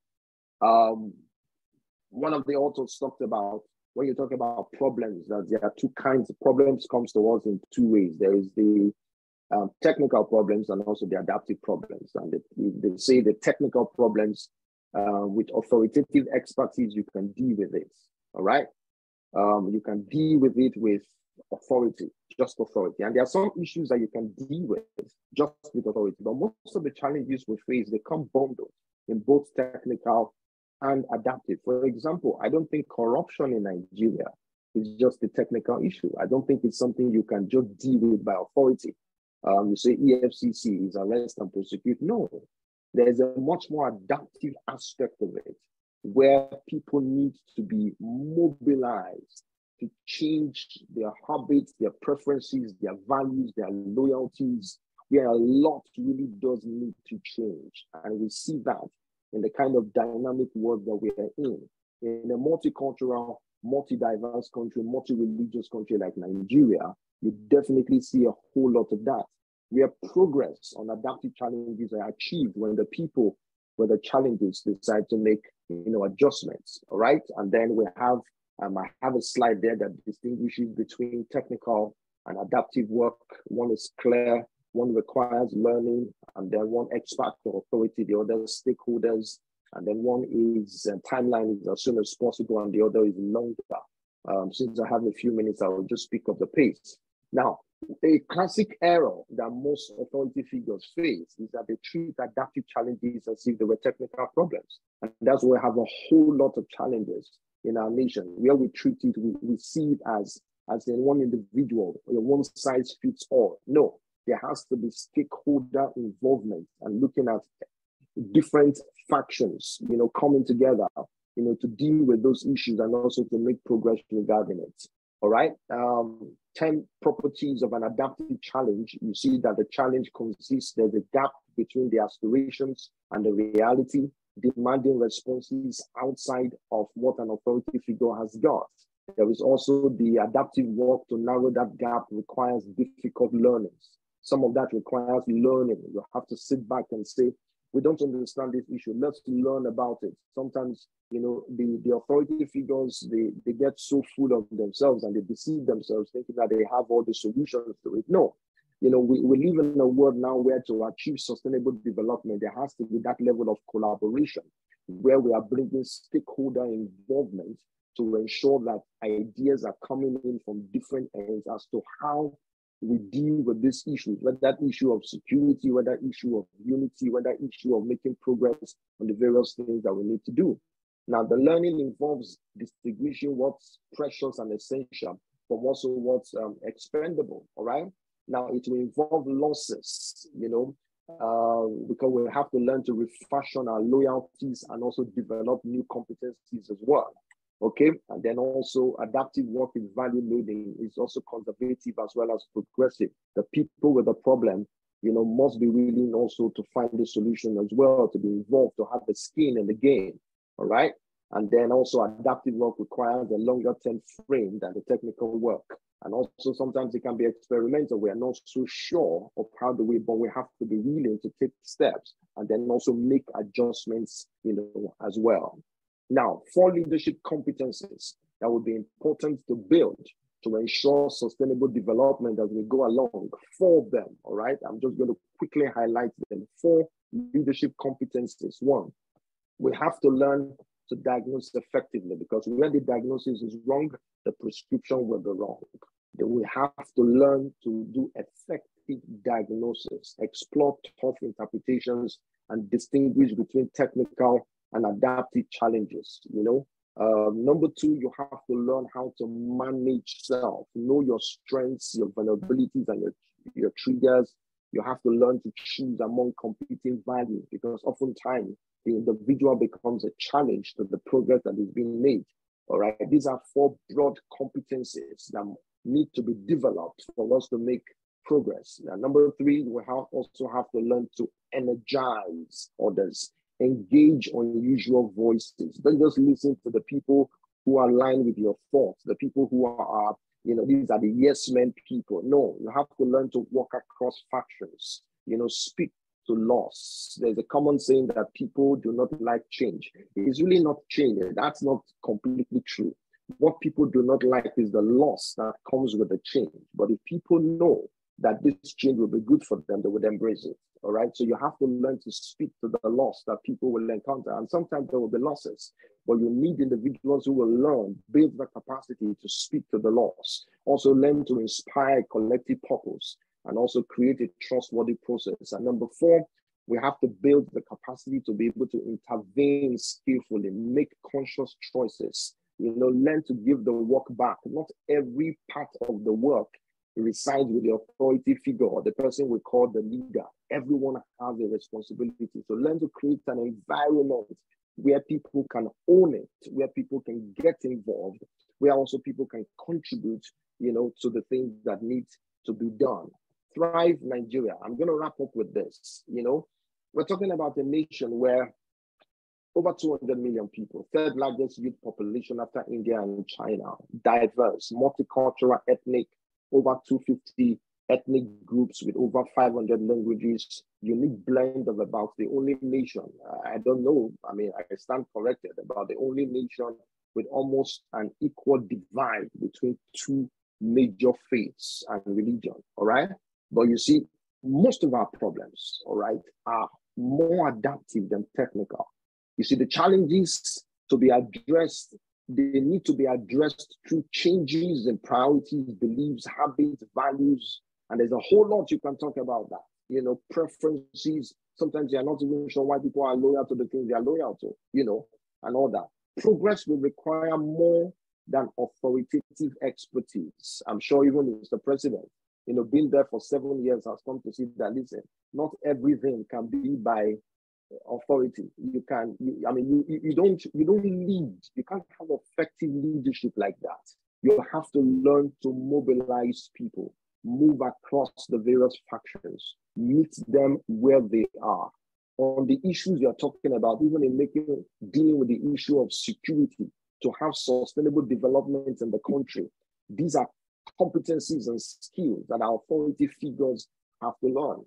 one of the authors talked about, when you talk about problems, that there are two kinds of problems comes to us in two ways. There is the technical problems and also the adaptive problems. And they say the technical problems with authoritative expertise, you can deal with it, all right? You can deal with it with authority, just authority. And there are some issues that you can deal with just with authority, but most of the challenges we face, they come bundled in both technical and adaptive. For example, I don't think corruption in Nigeria is just a technical issue. I don't think it's something you can just deal with by authority. You say EFCC is arrest and prosecute. No, there's a much more adaptive aspect of it where people need to be mobilized to change their habits, their preferences, their values, their loyalties, where a lot really does need to change. And we see that in the kind of dynamic world that we are in a multicultural, multi-diverse country, multi-religious country like Nigeria. You definitely see a whole lot of that, where progress on adaptive challenges are achieved when the people with the challenges decide to make adjustments. All right, and then we have I have a slide there that distinguishes between technical and adaptive work. One is clear, one requires learning, and then one expert or authority, the other stakeholders, and then one is timeline is as soon as possible, and the other is longer. Since I have a few minutes, I will just speak of the pace. Now, a classic error that most authority figures face is that they treat adaptive challenges as if they were technical problems. And that's why we have a whole lot of challenges in our nation, where we treat it, we see it as in one individual, one size fits all. No, there has to be stakeholder involvement and looking at different factions, coming together, to deal with those issues and also to make progress regarding it. All right. 10 properties of an adaptive challenge. You see that the challenge consists, there's a gap between the aspirations and the reality, demanding responses outside of what an authority figure has got. There is also the adaptive work to narrow that gap requires difficult learnings. Some of that requires learning. You have to sit back and say, we don't understand this issue. Let's learn about it. Sometimes, the authority figures, they get so full of themselves and they deceive themselves thinking that they have all the solutions to it. No, we live in a world now where to achieve sustainable development, there has to be that level of collaboration where we are bringing stakeholder involvement to ensure that ideas are coming in from different ends as to how we deal with this issue, whether that issue of security, whether issue of unity, whether issue of making progress on the various things that we need to do. Now, the learning involves distinguishing what's precious and essential from also what's expendable, all right? Now, it will involve losses, because we have to learn to refashion our loyalties and also develop new competencies as well. Okay, and then also adaptive work is value loading, is also conservative as well as progressive. The people with the problem, must be willing also to find the solution as well, to be involved, to have the skin in the game, all right? And then also adaptive work requires a longer term frame than the technical work. And also sometimes it can be experimental. We are not so sure of how do we, but we have to be willing to take steps and then also make adjustments, as well. Now, 4 leadership competencies that would be important to build to ensure sustainable development as we go along. 4 of them, all right? I'm just going to quickly highlight them. 4 leadership competencies. 1, we have to learn to diagnose effectively, because when the diagnosis is wrong, the prescription will be wrong. Then we have to learn to do effective diagnosis, explore tough interpretations, and distinguish between technical and adaptive challenges. Number 2, you have to learn how to manage self, know your strengths, your vulnerabilities, and your triggers. You have to learn to choose among competing values, because oftentimes the individual becomes a challenge to the progress that is being made. All right, these are 4 broad competencies that need to be developed for us to make progress. Now, number 3, we also have to learn to energize others. Engage unusual voices. Don't just listen to the people who are aligned with your thoughts, the people who are, these are the yes men people. No, you have to learn to walk across factions, speak to loss. There's a common saying that people do not like change. It's really not change. That's not completely true. What people do not like is the loss that comes with the change. But if people know that this change will be good for them, they would embrace it. All right. So you have to learn to speak to the loss that people will encounter. And sometimes there will be losses, but you need individuals who will learn, build the capacity to speak to the loss, also learn to inspire collective purpose, and also create a trustworthy process. And number 4, we have to build the capacity to be able to intervene skillfully, make conscious choices, learn to give the work back. Not every part of the work resides with the authority figure or the person we call the leader. Everyone has a responsibility. So learn to create an environment where people can own it, where people can get involved, where also people can contribute, to the things that need to be done. Thrive Nigeria. I'm going to wrap up with this. We're talking about a nation where over 200 million people, 3rd largest youth population after India and China, diverse, multicultural, ethnic, over 250 ethnic groups with over 500 languages, unique blend of about the only nation, I don't know, I stand corrected, about the only nation with almost an equal divide between 2 major faiths and religion, all right? But you see, most of our problems, all right, are more adaptive than technical. You see, the challenges to be addressed, they need to be addressed through changes in priorities, beliefs, habits, values, and there's a whole lot you can talk about that. Preferences. Sometimes you're not even sure why people are loyal to the things they are loyal to, and all that. Progress will require more than authoritative expertise. I'm sure even Mr. President, being there for 7 years has come to see that, listen, not everything can be by authority. You don't lead. You can't have effective leadership like that. You have to learn to mobilize people, move across the various factions, meet them where they are. On the issues you're talking about, even in dealing with the issue of security, to have sustainable development in the country, these are competencies and skills that our authority figures have to learn.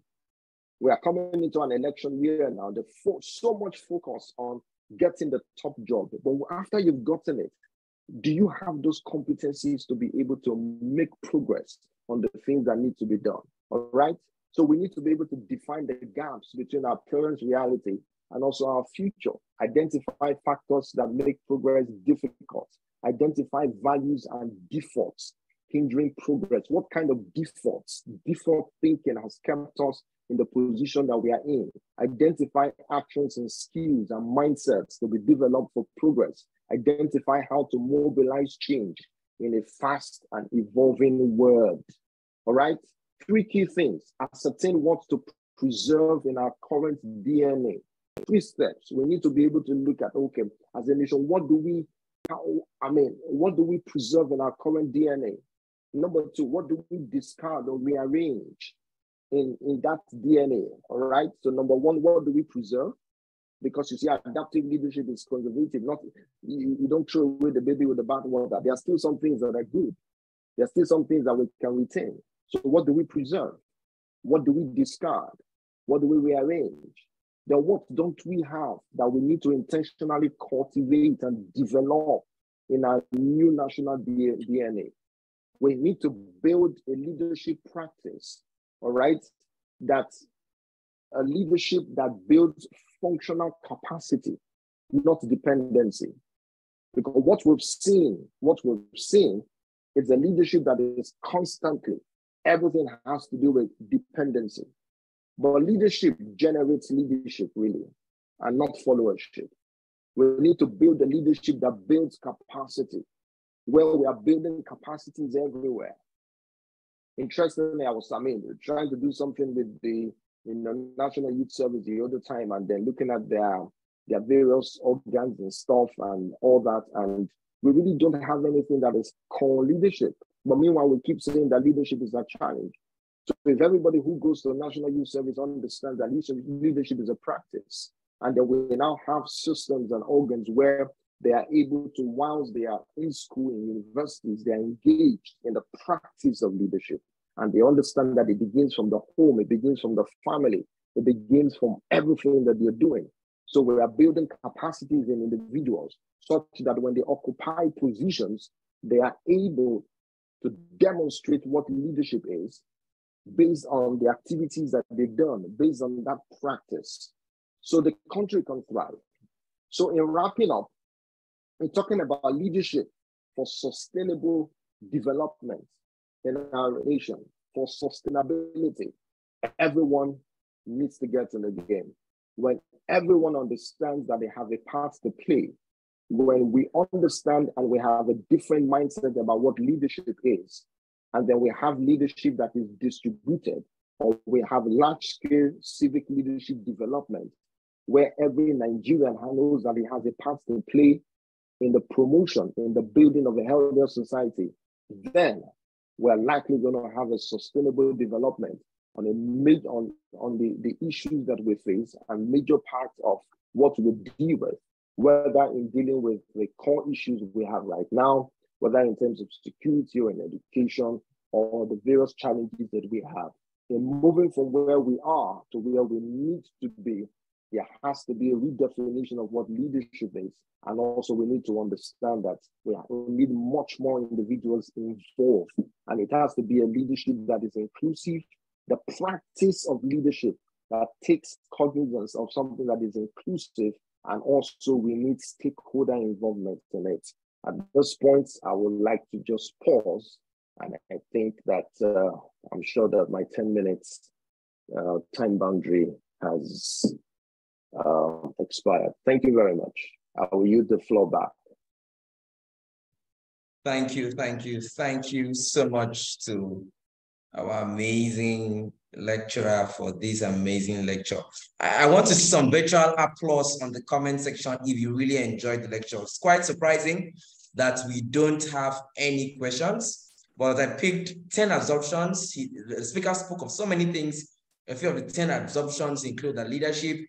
We are coming into an election year now. There's so much focus on getting the top job. But after you've gotten it, do you have those competencies to be able to make progress on the things that need to be done? All right? So we need to be able to define the gaps between our current reality and also our future. Identify factors that make progress difficult. Identify values and defaults hindering progress. What kind of defaults, default thinking has kept us in the position that we are in? Identify actions and skills and mindsets to be developed for progress. Identify how to mobilize change in a fast and evolving world. All right? 3 key things. Ascertain what to preserve in our current DNA. 3 steps. We need to be able to look at, okay, as a nation, what do we preserve in our current DNA? Number 2, what do we discard or rearrange in that DNA? All right. So number 1, what do we preserve? Because you see, adaptive leadership is conservative. You don't throw away the baby with the bathwater. There are still some things that are good. There are still some things that we can retain. So what do we preserve? What do we discard? What do we rearrange? Then what don't we have that we need to intentionally cultivate and develop in our new national DNA? We need to build a leadership practice, all right? That's a leadership that builds functional capacity, not dependency. Because what we've seen is a leadership that is constantly, everything has to do with dependency. But leadership generates leadership, really, and not followership. We need to build a leadership that builds capacity. Well, we are building capacities everywhere. Interestingly, I was trying to do something with the National Youth Service the other time, and then looking at their various organs and stuff and all that, and we really don't have anything that is called leadership. But meanwhile, we keep saying that leadership is a challenge. So if everybody who goes to the National Youth Service understands that leadership is a practice, and then we now have systems and organs where they are able to, whilst they are in school, in universities, they are engaged in the practice of leadership. And they understand that it begins from the home, it begins from the family, it begins from everything that they're doing. So we are building capacities in individuals such that when they occupy positions, they are able to demonstrate what leadership is, based on the activities that they've done, based on that practice, so the country can thrive. So in wrapping up, we're talking about leadership for sustainable development in our nation, for sustainability. Everyone needs to get in the game. When everyone understands that they have a part to play, when we understand and we have a different mindset about what leadership is, and then we have leadership that is distributed, or we have large-scale civic leadership development, where every Nigerian knows that he has a part to play in the promotion, in the building of a healthier society, then we're likely going to have a sustainable development on the issues that we face, and major parts of what we deal with, whether in dealing with the core issues we have right now, whether in terms of security or in education, or the various challenges that we have. In moving from where we are to where we need to be, there has to be a redefinition of what leadership is. And also we need to understand that we need much more individuals involved. And it has to be a leadership that is inclusive, the practice of leadership that takes cognizance of something that is inclusive, and also we need stakeholder involvement in it. At this point, I would like to just pause, and I think that I'm sure that my 10 minutes time boundary has expired. Thank you very much. I will yield the floor back. Thank you so much to our amazing lecturer for this amazing lecture. I want to see some virtual applause on the comment section if you really enjoyed the lecture. It's quite surprising that we don't have any questions, but I picked 10 assumptions. The speaker spoke of so many things. A few of the 10 assumptions include that leadership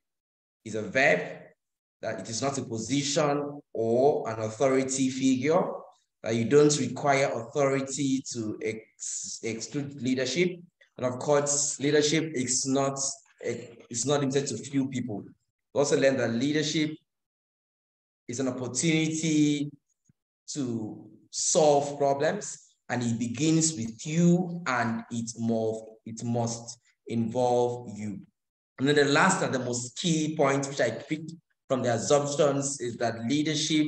is a verb, that it is not a position or an authority figure, that you don't require authority to exclude leadership. And of course, leadership is not limited to few people. We also learned that leadership is an opportunity to solve problems, and it begins with you, and it must involve you. And then the last and the most key point, which I picked from the assumptions, is that leadership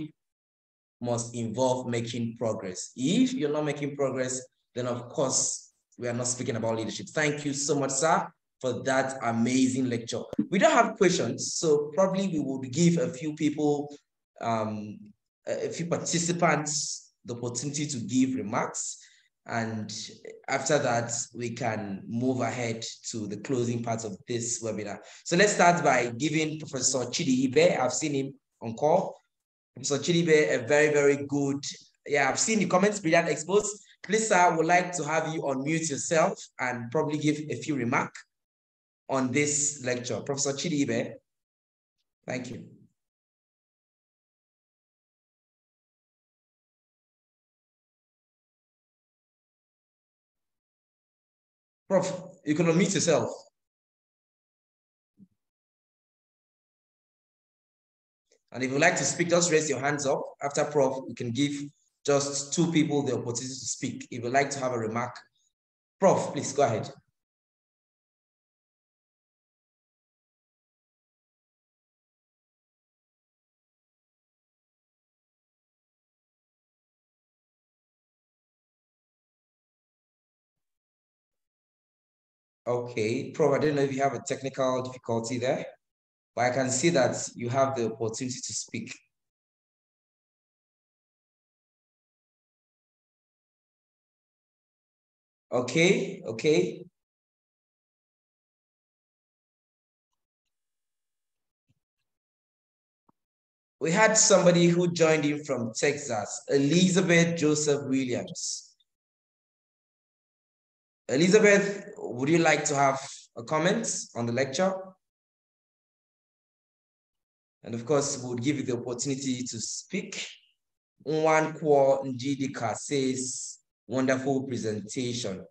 must involve making progress. If you're not making progress, then of course, we are not speaking about leadership. Thank you so much, sir, for that amazing lecture. We don't have questions, so probably we would give a few people, a few participants the opportunity to give remarks. And after that, we can move ahead to the closing part of this webinar. So let's start by giving Professor Chidi Ibe. I've seen him on call. Professor Chidi Ibe, a very, very good, I've seen the comments, brilliant expose. Please, sir, I would like to have you unmute yourself and probably give a few remarks on this lecture. Professor Chidi Ibe, thank you. Prof, you can unmute yourself. And if you'd like to speak, just raise your hands up. After Prof, you can give just 2 people the opportunity to speak. If you'd like to have a remark. Prof, please go ahead. Okay, Prof, I don't know if you have a technical difficulty there, but I can see that you have the opportunity to speak. Okay. We had somebody who joined in from Texas, Elizabeth Joseph Williams. Elizabeth, would you like to have a comment on the lecture? And of course, we'll give you the opportunity to speak. Nwankwo Njidika says, wonderful presentation.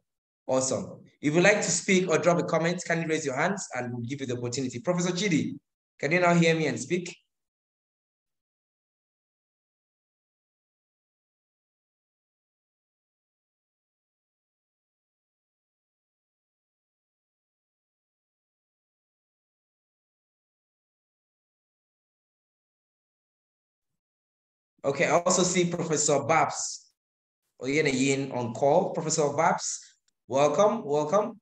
Awesome. If you'd like to speak or drop a comment, can you raise your hands and we'll give you the opportunity. Professor Chidi, can you now hear me and speak? Okay, I also see Professor Babs Oyeneyin on call. Professor Babs, welcome, welcome.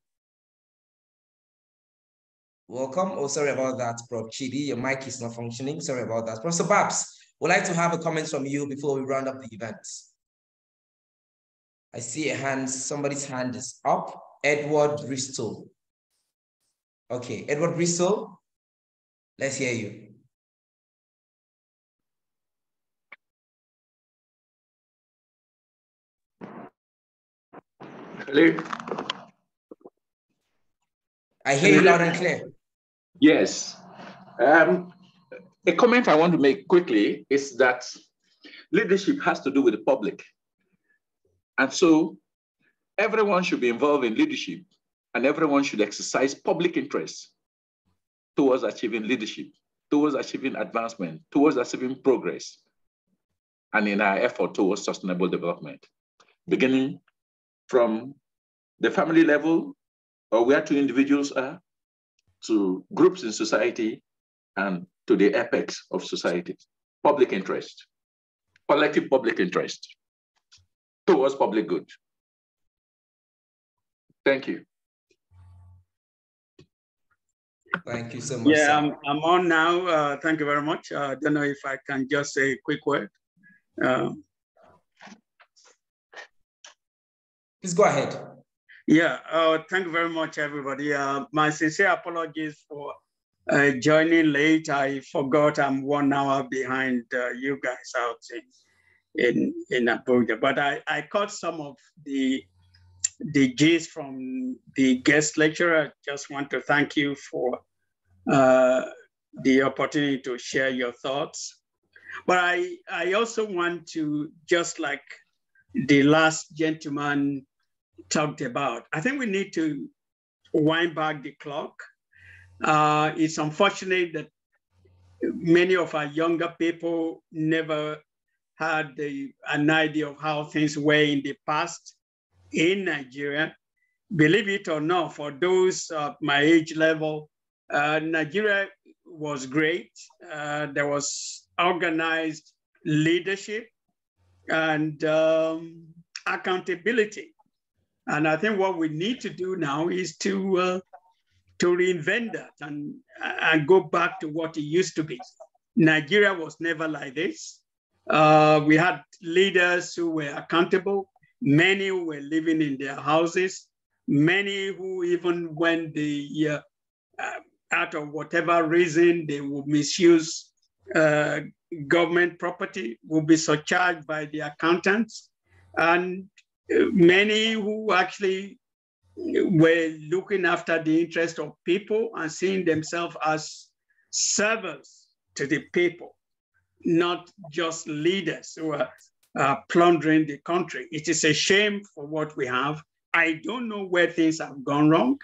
Welcome. Oh, sorry about that, Prof. Chidi. Your mic is not functioning. Sorry about that. Professor Babs, would like to have a comment from you before we round up the event. I see a hand, somebody's hand is up. Edward Bristol. Okay, Edward Bristol, let's hear you. Hello? I hear you loud and clear. Yes. A comment I want to make quickly is that leadership has to do with the public. And so everyone should be involved in leadership, and everyone should exercise public interest towards achieving leadership, towards achieving advancement, towards achieving progress, and in our effort towards sustainable development, beginning from the family level, or where two individuals are, to groups in society, and to the apex of society. Public interest, collective public interest towards public good. Thank you. Thank you so much. Yeah, I'm on now. Thank you very much. I don't know if I can just say a quick word. Please go ahead. Yeah, thank you very much, everybody. My sincere apologies for joining late. I forgot I'm 1 hour behind you guys out in Abuja, but I caught some of the gist from the guest lecturer. I just want to thank you for the opportunity to share your thoughts. But I also want to, just like the last gentleman talked about, I think we need to wind back the clock. It's unfortunate that many of our younger people never had an idea of how things were in the past in Nigeria. Believe it or not, for those of my age level, Nigeria was great. There was organized leadership and accountability. And I think what we need to do now is to reinvent that and go back to what it used to be. Nigeria was never like this. We had leaders who were accountable. Many who were living in their houses. Many who, even when they, out of whatever reason, they would misuse government property, would be surcharged by the accountants. And many who actually were looking after the interest of people and seeing themselves as servants to the people, not just leaders who are plundering the country. It is a shame for what we have. I don't know where things have gone wrong,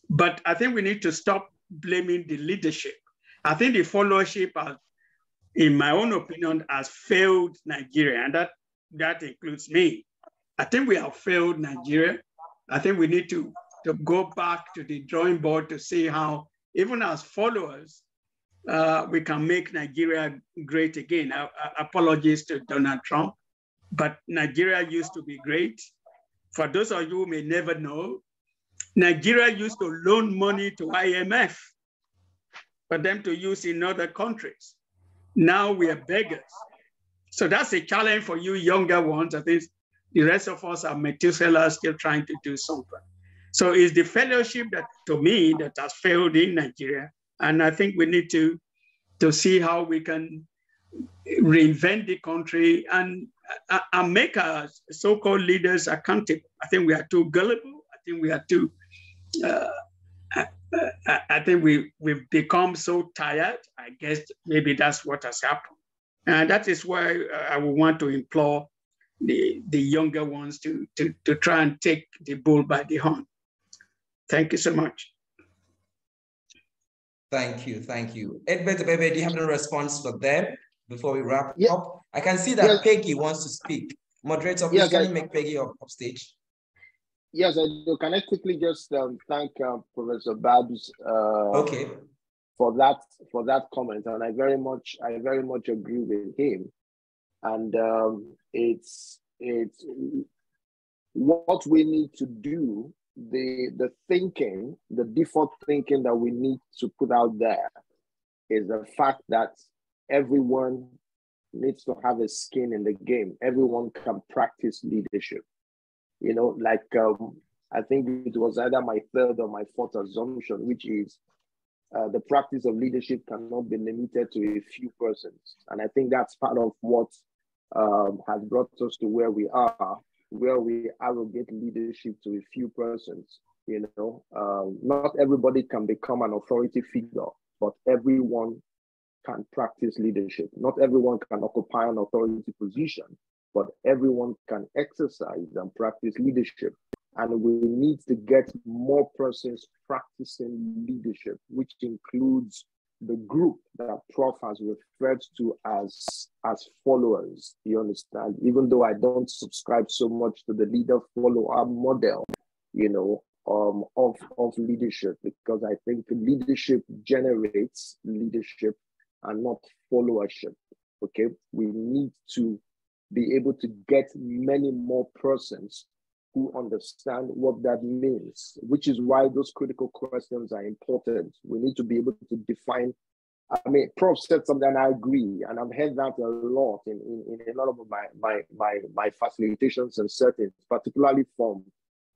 but I think we need to stop blaming the leadership. I think the followership, in my own opinion, has failed Nigeria, and that includes me. I think we have failed Nigeria. I think we need to go back to the drawing board to see how, even as followers, we can make Nigeria great again. Apologies to Donald Trump, but Nigeria used to be great. For those of you who may never know, Nigeria used to loan money to IMF for them to use in other countries. Now we are beggars. So that's a challenge for you younger ones. I think the rest of us are Methuselah still trying to do something. So it's the fellowship that, to me, that has failed in Nigeria. And I think we need to see how we can reinvent the country and make our so-called leaders accountable. I think we are too gullible. I think we are too, I think we've become so tired. I guess maybe that's what has happened. And that is why I would want to implore the younger ones to try and take the bull by the horn. Thank you so much. Thank you, thank you. Egbogah, do you have a response for them before we wrap up? I can see that Peggy wants to speak. Moderator, please can you make Peggy up stage? Yes, I do. Can I quickly just thank Professor Babs for that comment, and I very much agree with him. And it's what we need to do, the thinking, the default thinking that we need to put out there is the fact that everyone needs to have a skin in the game. Everyone can practice leadership. You know, like I think it was either my third or my fourth assumption, which is the practice of leadership cannot be limited to a few persons. And I think that's part of what has brought us to where we are, where we arrogate leadership to a few persons. You know, not everybody can become an authority figure, but everyone can practice leadership. Not everyone can occupy an authority position, but everyone can exercise and practice leadership. And we need to get more persons practicing leadership, which includes the group that Prof has referred to as followers. You understand? Even though I don't subscribe so much to the leader-follower model, you know, of leadership, because I think leadership generates leadership and not followership. Okay, we need to be able to get many more persons who understand what that means, which is why those critical questions are important. We need to be able to define. I mean, Prof said something, and I agree, and I've heard that a lot in a lot of my facilitations and settings, particularly from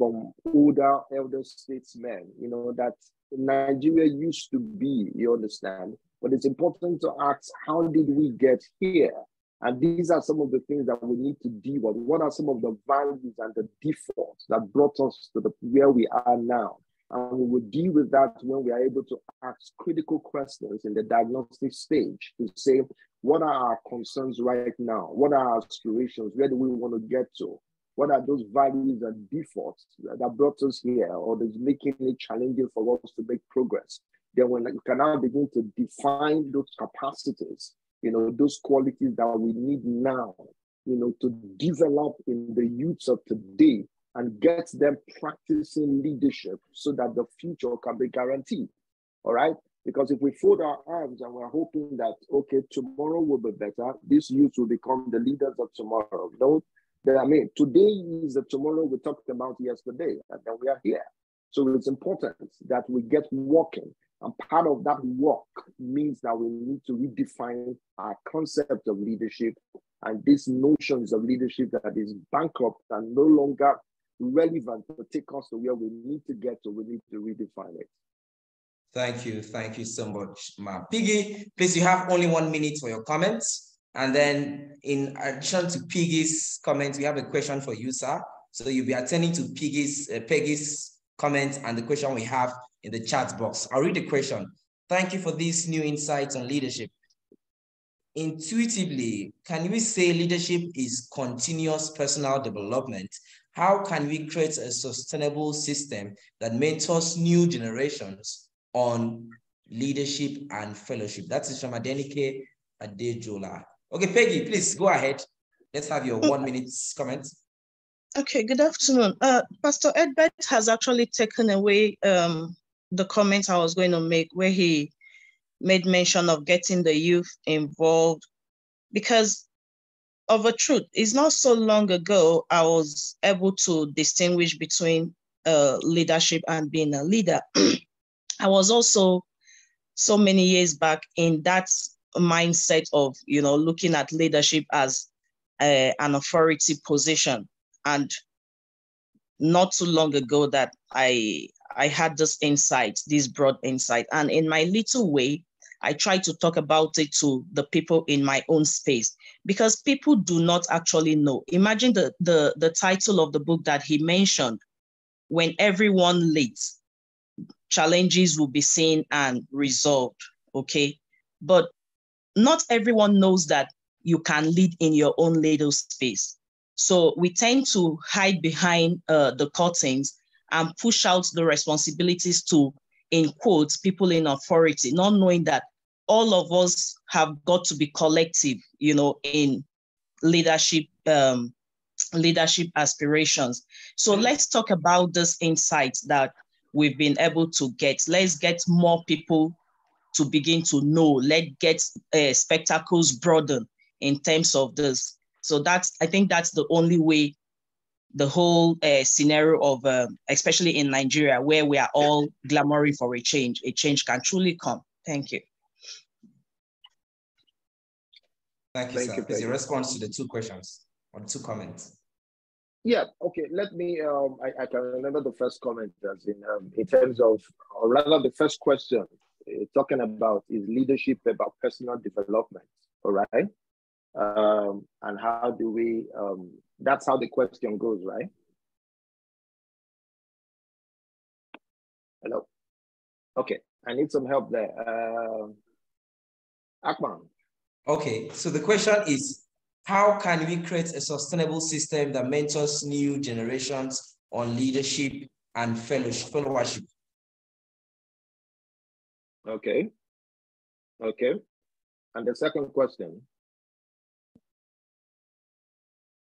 elder statesmen. You know, that Nigeria used to be, you understand, but it's important to ask, how did we get here? And these are some of the things that we need to deal with. What are some of the values and the defaults that brought us to where we are now? And we will deal with that when we are able to ask critical questions in the diagnostic stage to say, what are our concerns right now? What are our aspirations? Where do we want to get to? What are those values and defaults that brought us here, or is making it challenging for us to make progress? Then when we can now begin to define those capacities, you know, those qualities that we need now, you know, to develop in the youths of today and get them practicing leadership so that the future can be guaranteed. All right? Because if we fold our arms and we're hoping that, okay, tomorrow will be better, these youths will become the leaders of tomorrow. No, I mean, today is the tomorrow we talked about yesterday, and then we are here. So it's important that we get working. And part of that work means that we need to redefine our concept of leadership and these notions of leadership that is bankrupt and no longer relevant to take us to where we need to get to. We need to redefine it. Thank you so much, Ma. Piggy, please, you have only 1 minute for your comments. And then in addition to Piggy's comments, we have a question for you, sir. So you'll be attending to Peggy's comments and the question we have in the chat box. I'll read the question. Thank you for these new insights on leadership. Intuitively, can we say leadership is continuous personal development? How can we create a sustainable system that mentors new generations on leadership and fellowship? That is from Adenike Adejola. Okay, Peggy, please go ahead. Let's have your 1 minute comment. Okay, good afternoon. Pastor Edbert has actually taken away the comment I was going to make, where he made mention of getting the youth involved, because of a truth, it's not so long ago I was able to distinguish between leadership and being a leader. I was also so many years back in that mindset of, you know, looking at leadership as an authority position. And not too long ago that I had this insight, this broad insight. And in my little way, I try to talk about it to the people in my own space, because people do not actually know. Imagine the title of the book that he mentioned: When Everyone Leads, Challenges Will Be Seen and Resolved, okay? But not everyone knows that you can lead in your own little space. So we tend to hide behind the curtains and push out the responsibilities to, in quotes, people in authority, not knowing that all of us have got to be collective, you know, in leadership, leadership aspirations. So let's talk about this insights that we've been able to get. Let's get more people to begin to know. Let's get spectacles broadened in terms of this. So I think that's the only way the whole scenario of, especially in Nigeria, where we are all clamoring for a change can truly come. Thank you. Thank you, sir. Is a response to the two questions or two comments? Yeah, okay, let me, I can remember the first comment as in terms of, or rather the first question, talking about is leadership about personal development, all right? And how do we, that's how the question goes, right? Hello? Okay, I need some help there. Akman. Okay, so the question is, how can we create a sustainable system that mentors new generations on leadership and fellowship? Okay. Okay. And the second question?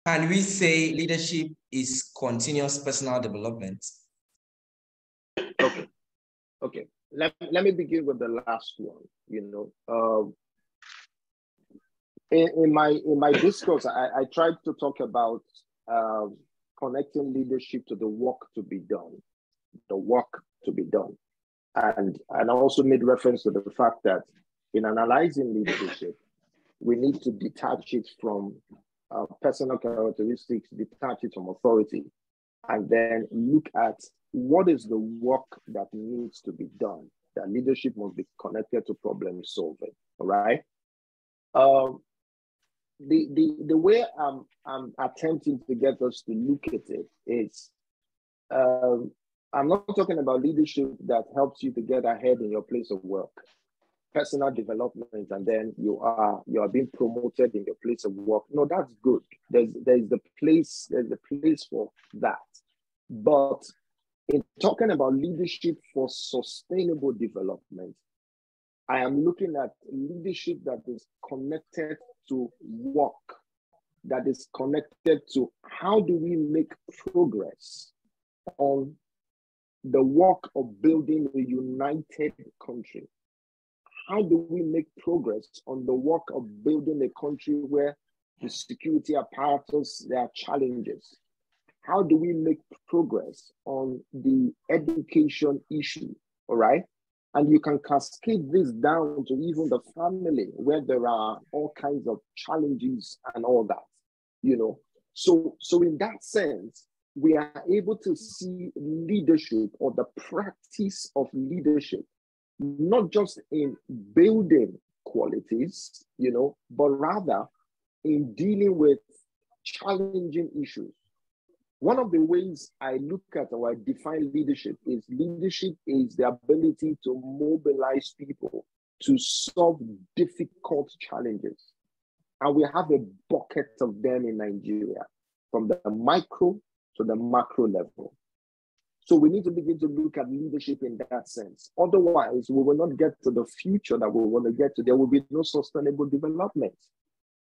Can we say leadership is continuous personal development? Okay. Okay. Let me begin with the last one. You know, in my discourse, I tried to talk about connecting leadership to the work to be done, and I also made reference to the fact that in analyzing leadership, we need to detach it from personal characteristics, detach it from authority, and then look at what is the work that needs to be done. That leadership must be connected to problem solving. All right. The way I'm attempting to get us to look at it is, I'm not talking about leadership that helps you to get ahead in your place of work, personal development, and then you are being promoted in your place of work. No, that's good. There's the place for that. But in talking about leadership for sustainable development, I am looking at leadership that is connected to work, that is connected to how do we make progress on the work of building a united country. How do we make progress on the work of building a country where the security apparatus, there are challenges? How do we make progress on the education issue, all right? And you can cascade this down to even the family where there are all kinds of challenges and all that, you know? So in that sense, we are able to see leadership or the practice of leadership, not just in building qualities, you know, but rather in dealing with challenging issues. One of the ways I look at or I define leadership is the ability to mobilize people to solve difficult challenges. And we have a bucket of them in Nigeria, from the micro to the macro level. So we need to begin to look at leadership in that sense. Otherwise, we will not get to the future that we want to get to. There will be no sustainable development.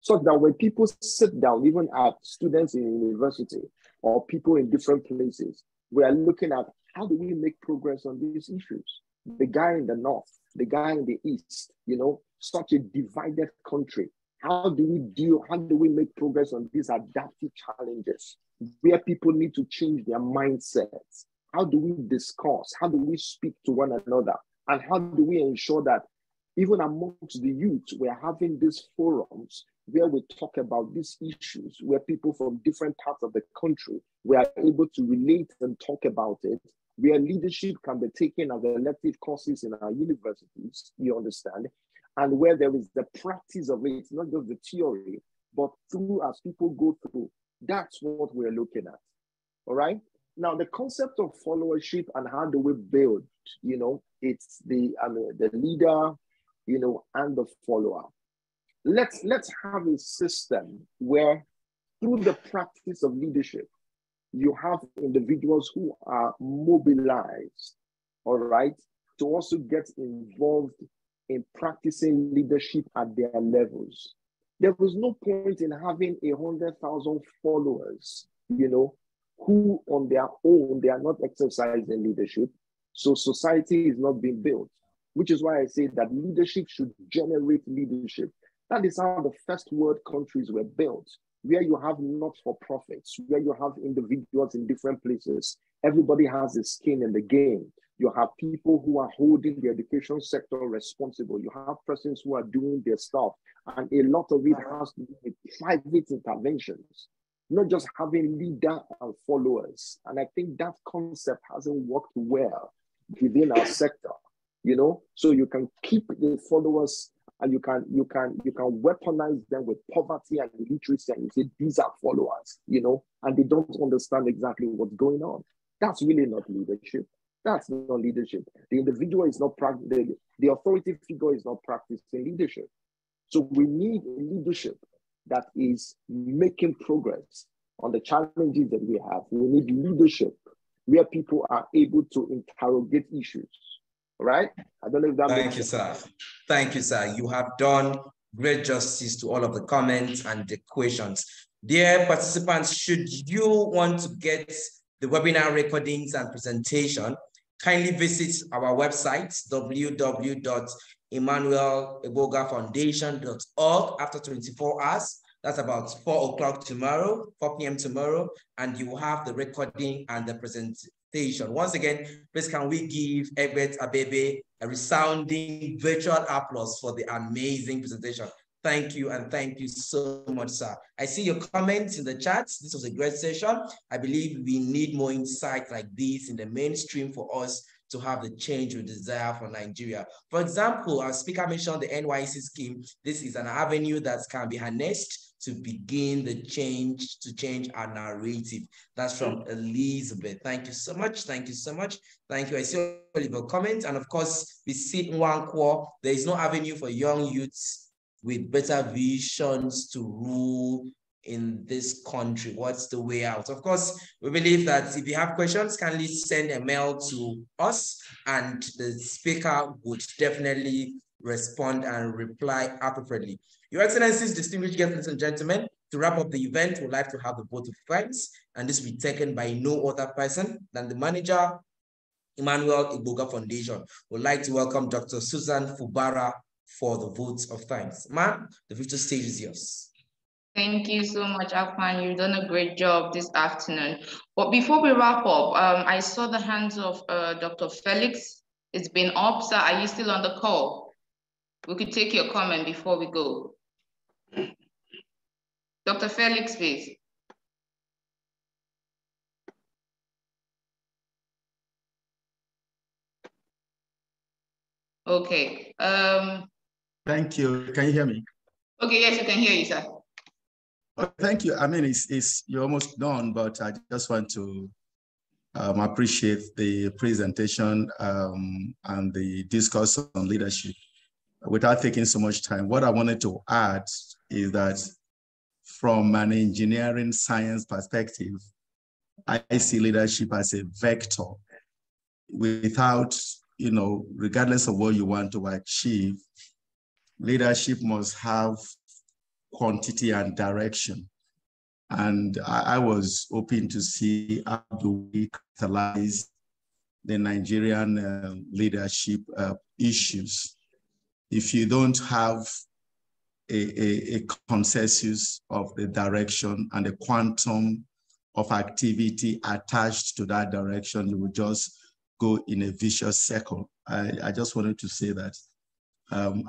So that when people sit down, even at students in university or people in different places, we are looking at how do we make progress on these issues? The guy in the north, the guy in the east, you know, such a divided country. How do we make progress on these adaptive challenges where people need to change their mindsets? How do we discuss? How do we speak to one another? And how do we ensure that even amongst the youth, we're having these forums where we talk about these issues, where people from different parts of the country, we are able to relate and talk about it, where leadership can be taken as elective courses in our universities, you understand, and where there is the practice of it, not just the theory, but through as people go through. That's what we're looking at, all right? Now, the concept of followership and how do we build, you know, it's the leader, you know, and the follower. Let's have a system where through the practice of leadership, you have individuals who are mobilized, all right, to also get involved in practicing leadership at their levels. There was no point in having 100,000 followers, you know, who on their own, they are not exercising leadership. So society is not being built, which is why I say that leadership should generate leadership. That is how the first world countries were built. where you have not-for-profits, where you have individuals in different places. Everybody has a skin in the game. You have people who are holding the education sector responsible. You have persons who are doing their stuff. And a lot of it has to do with private interventions, not just having leader and followers. And I think that concept hasn't worked well within our sector, you know? So you can keep the followers and you can weaponize them with poverty and illiteracy, and you say these are followers, you know, and they don't understand exactly what's going on. That's really not leadership. That's not leadership. The individual is not practicing, the authority figure is not practicing leadership. So we need a leadership that is making progress on the challenges that we have. We need leadership where people are able to interrogate issues. Right? I don't know if that Thank you, sir. Thank you, sir. You have done great justice to all of the comments and the questions. Dear participants, should you want to get the webinar recordings and presentation, kindly visit our website, www.emmanuel.egbogahfoundation.org after 24 hours. That's about 4 o'clock tomorrow, 4 p.m. tomorrow, and you will have the recording and the presentation. Once again, please can we give Egbert Abebe a resounding virtual applause for the amazing presentation. Thank you, and thank you so much, sir. I see your comments in the chat. This was a great session. I believe we need more insight like this in the mainstream for us to have the change we desire for Nigeria. For example, our speaker mentioned the NYC scheme. This is an avenue that can be harnessed to begin the change, to change our narrative. That's from Elizabeth. Thank you so much. Thank you so much. Thank you. I see all of your comments. And of course, we see Nwankwo, there is no avenue for young youths with better visions to rule in this country. What's the way out? Of course, we believe that if you have questions, kindly send a mail to us and the speaker would definitely respond and reply appropriately. Your Excellencies, distinguished guests and gentlemen, to wrap up the event, we'd like to have the vote of thanks, and this will be taken by no other person than the manager, Emmanuel Egbogah Foundation. We'd like to welcome Dr. Susan Fubara for the votes of thanks. Ma'am, the virtual stage is yours. Thank you so much, Akpan. You've done a great job this afternoon. But before we wrap up, I saw the hands of Dr. Felix. It's been up, sir. Are you still on the call? We could take your comment before we go. Dr. Felix, please. Okay. Thank you. Can you hear me? Okay, yes, we can hear you, sir. Well, thank you. I mean, you're almost done, but I just want to appreciate the presentation and the discourse on leadership. Without taking so much time, what I wanted to add is that from an engineering science perspective, I see leadership as a vector. Without, you know, regardless of what you want to achieve, leadership must have quantity and direction. And I was hoping to see how do we catalyze the Nigerian leadership issues. If you don't have a consensus of the direction and the quantum of activity attached to that direction, you will just go in a vicious circle. I just wanted to say that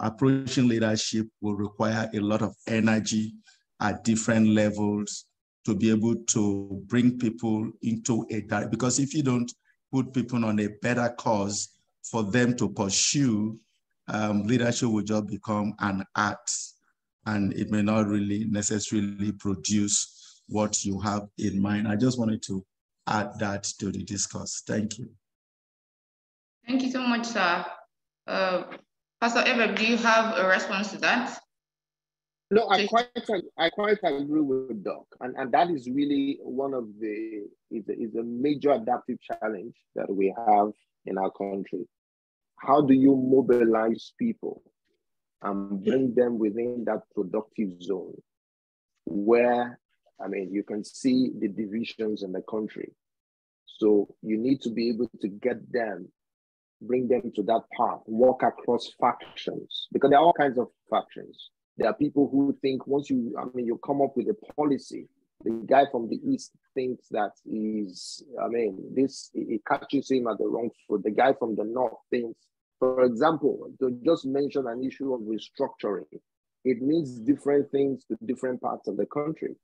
approaching leadership will require a lot of energy at different levels to be able to bring people into a direction. Because if you don't put people on a better cause for them to pursue, leadership will just become an art, and it may not really necessarily produce what you have in mind. I just wanted to add that to the discourse. Thank you. Thank you so much, sir. Pastor Egbert, do you have a response to that? No, I quite agree with Doc, and that is really one of is a major adaptive challenge that we have in our country. How do you mobilize people and bring them within that productive zone where, I mean, you can see the divisions in the country. So you need to be able to get them, bring them to that path, walk across factions, because there are all kinds of factions. There are people who think once you come up with a policy, the guy from the East thinks that it catches him at the wrong foot. The guy from the North thinks, for example, to just mention an issue of restructuring, it means different things to different parts of the country.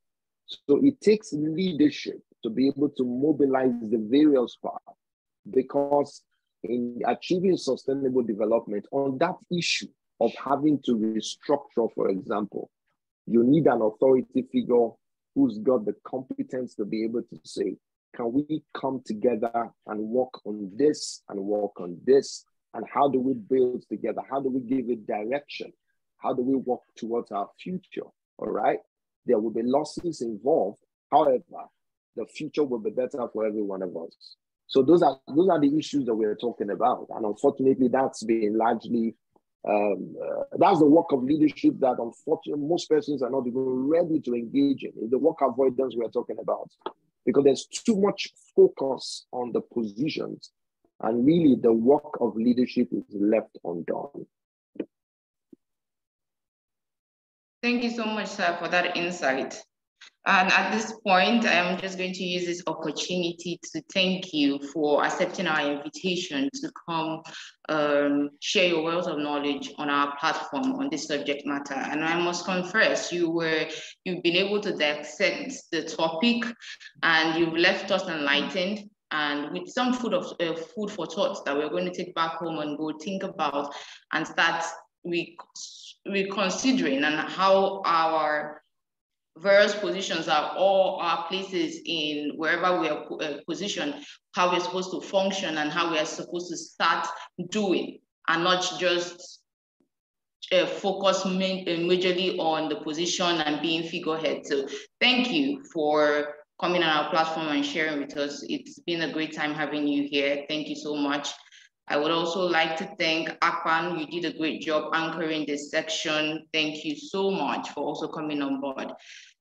So it takes leadership to be able to mobilize the various parts, because in achieving sustainable development on that issue of having to restructure, for example, you need an authority figure who's got the competence to be able to say, can we come together and work on this and work on this? And how do we build together? How do we give it direction? How do we work towards our future? All right. There will be losses involved. However, the future will be better for every one of us. So those are the issues that we're talking about. And unfortunately, that's been largely, that's the work of leadership that unfortunately most persons are not even ready to engage in. It's the work avoidance we're talking about, because there's too much focus on the positions, and really the work of leadership is left undone. Thank you so much, sir, for that insight. And at this point, I am just going to use this opportunity to thank you for accepting our invitation to come share your wealth of knowledge on our platform on this subject matter. And I must confess, you've been able to dissect the topic, and you've left us enlightened and with some food for thought that we're going to take back home and go think about and start reconsidering and how our various positions are all our places in wherever we are positioned, how we're supposed to function and how we are supposed to start doing, and not just focus majorly on the position and being figurehead. So thank you for coming on our platform and sharing with us. It's been a great time having you here. Thank you so much. I would also like to thank Akpan. You did a great job anchoring this section. Thank you so much for also coming on board.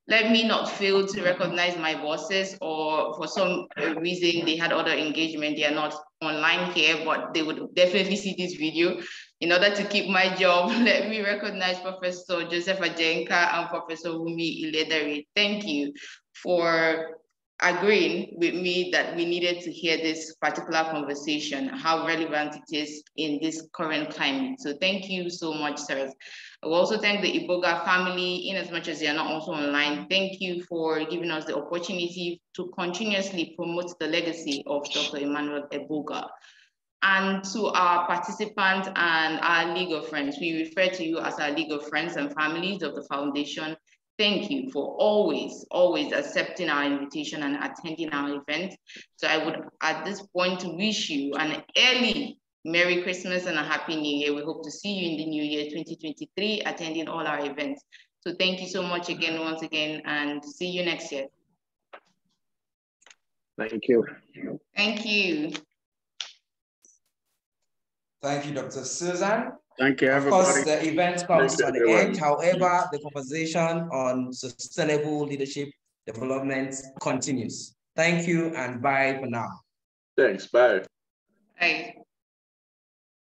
Let me not fail to recognize my bosses, or for some reason they had other engagement. They are not online here, but they would definitely see this video. In order to keep my job, let me recognize Professor Joseph Ajenka and Professor Wumi Iledari. Thank you for agreeing with me that we needed to hear this particular conversation, how relevant it is in this current climate. So thank you so much, sirs. I will also thank the Egbogah family, in as much as they are not also online. Thank you for giving us the opportunity to continuously promote the legacy of Dr. Emmanuel Egbogah. And to our participants and our League of Friends, we refer to you as our League of Friends and Families of the Foundation. Thank you for always accepting our invitation and attending our event. So I would, at this point, wish you an early Merry Christmas and a Happy New Year. We hope to see you in the new year 2023, attending all our events. So thank you so much again, once again, and see you next year. Thank you. Thank you. Thank you, Dr. Susan. Thank you, everybody. Of course, the event comes to an end. However, the conversation on sustainable leadership development continues. Thank you and bye for now. Thanks, bye. Bye.